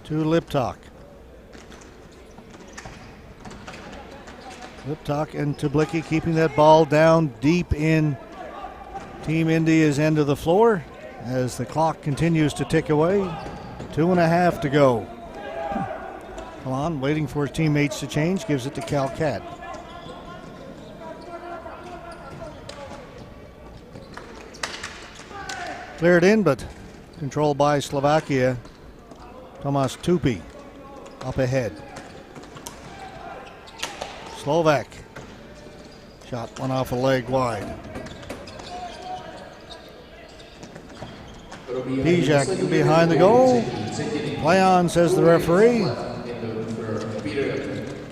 to Liptok. Liptok and Teplicki keeping that ball down deep in Team India's end of the floor as the clock continues to tick away. 2.5 to go. Kalan waiting for his teammates to change, gives it to Calcat. Cleared in, but controlled by Slovakia. Tomas Tupi up ahead. Slovak. Shot went off a leg wide. Pijak behind the goal. Play on, says the referee.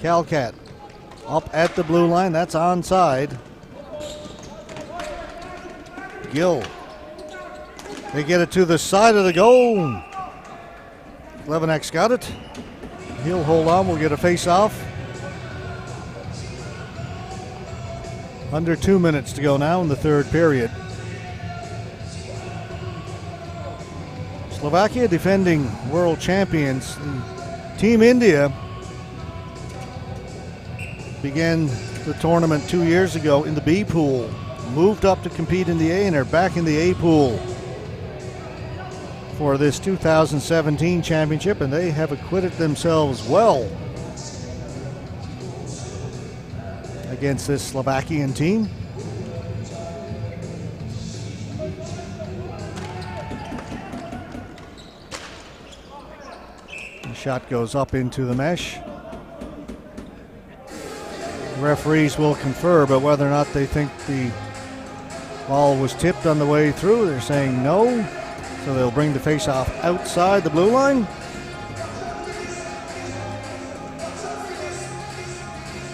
Calcat up at the blue line. That's onside. Gill. They get it to the side of the goal. Levenek's got it. He'll hold on. We'll get a face-off. Under 2 minutes to go now in the third period. Slovakia defending world champions. Team India began the tournament 2 years ago in the B pool. Moved up to compete in the A and are back in the A pool for this 2017 championship, and they have acquitted themselves well against this Slovakian team. The shot goes up into the mesh. The referees will confer, but whether or not they think the ball was tipped on the way through, they're saying no. So they'll bring the face-off outside the blue line.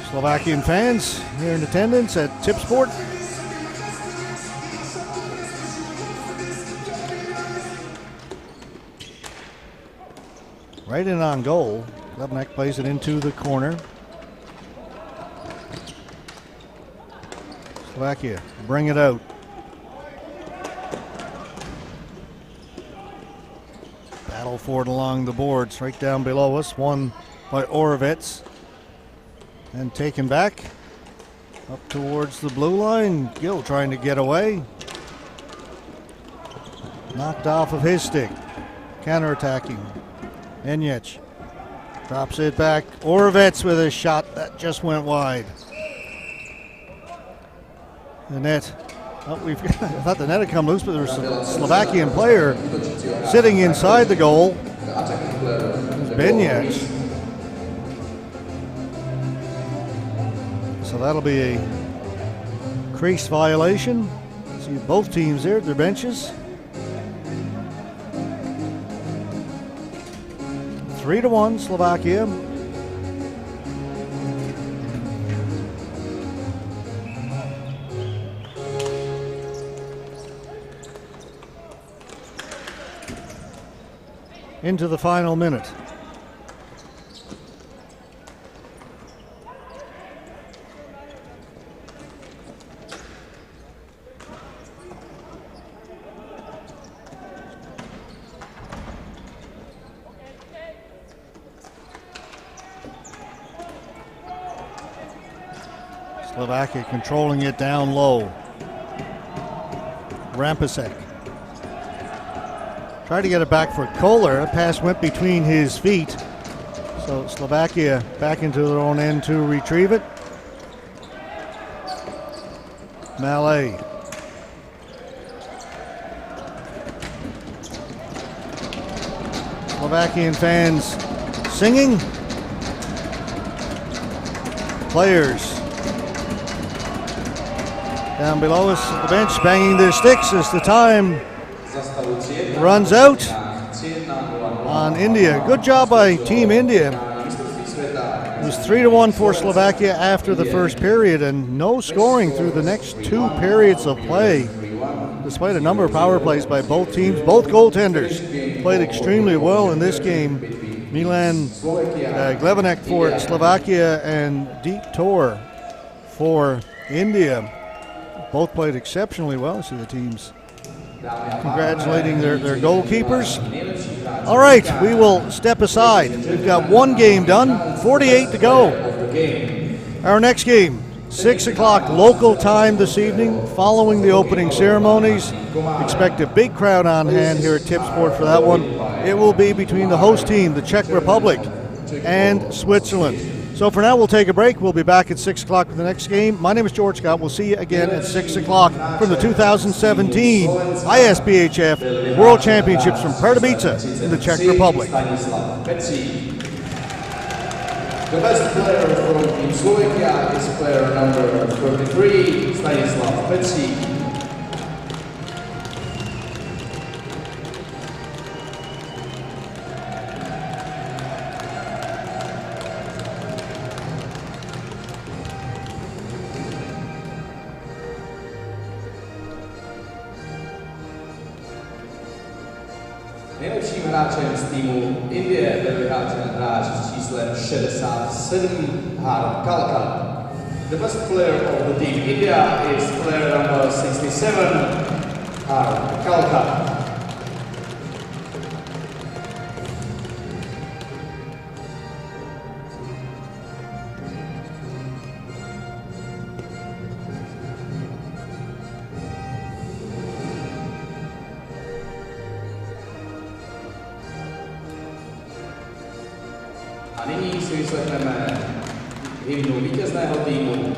Slovakian fans here in attendance at Tipsport. Right in on goal. Levenek plays it into the corner. Slovakia bring it out. Battle for it along the boards right down below us. Won by Orovets. And taken back up towards the blue line. Gill trying to get away. Knocked off of his stick. Counter-attacking. Enyech drops it back. Orovets with a shot that just went wide. The net. Oh, I thought the net had come loose, but there was a Slovakian player sitting inside the goal. Benjec. So that'll be a crease violation. See both teams there at their benches. 3-1 Slovakia. Into the final minute. Slovakia controlling it down low. Rampasek tried to get it back for Kohler. A pass went between his feet. So Slovakia back into their own end to retrieve it. Mallet. Slovakian fans singing. Players down below us at the bench banging their sticks as the time runs out on India. Good job by Team India. It was 3-1 for Slovakia after the first period and no scoring through the next 2 periods of play. Despite a number of power plays by both teams, both goaltenders played extremely well in this game. Milan Glevanek for Slovakia and Deep Tor for India. Both played exceptionally well. See the teams congratulating their goalkeepers. All right, we will step aside. We've got 1 game done, 48 to go. Our next game, 6 o'clock local time this evening, following the opening ceremonies. Expect a big crowd on hand here at Tipsport for that one. It will be between the host team, the Czech Republic, and Switzerland. So for now, we'll take a break. We'll be back at 6 o'clock with the next game. My name is George Scott. We'll see you again at 6 o'clock from the 2017 ISBHF World Championships from Pardubice in the Czech Republic. The best player from Team Slovakia is player number 33, Stanislav Pecík. Nejlepším hráčem z týmu Indie byl vyhráčen hráč s číslem 67, Har Kalka. The best player of the team India is player number 67, Har Kalka. A nyní si vyslechneme hymnu vítězného týmu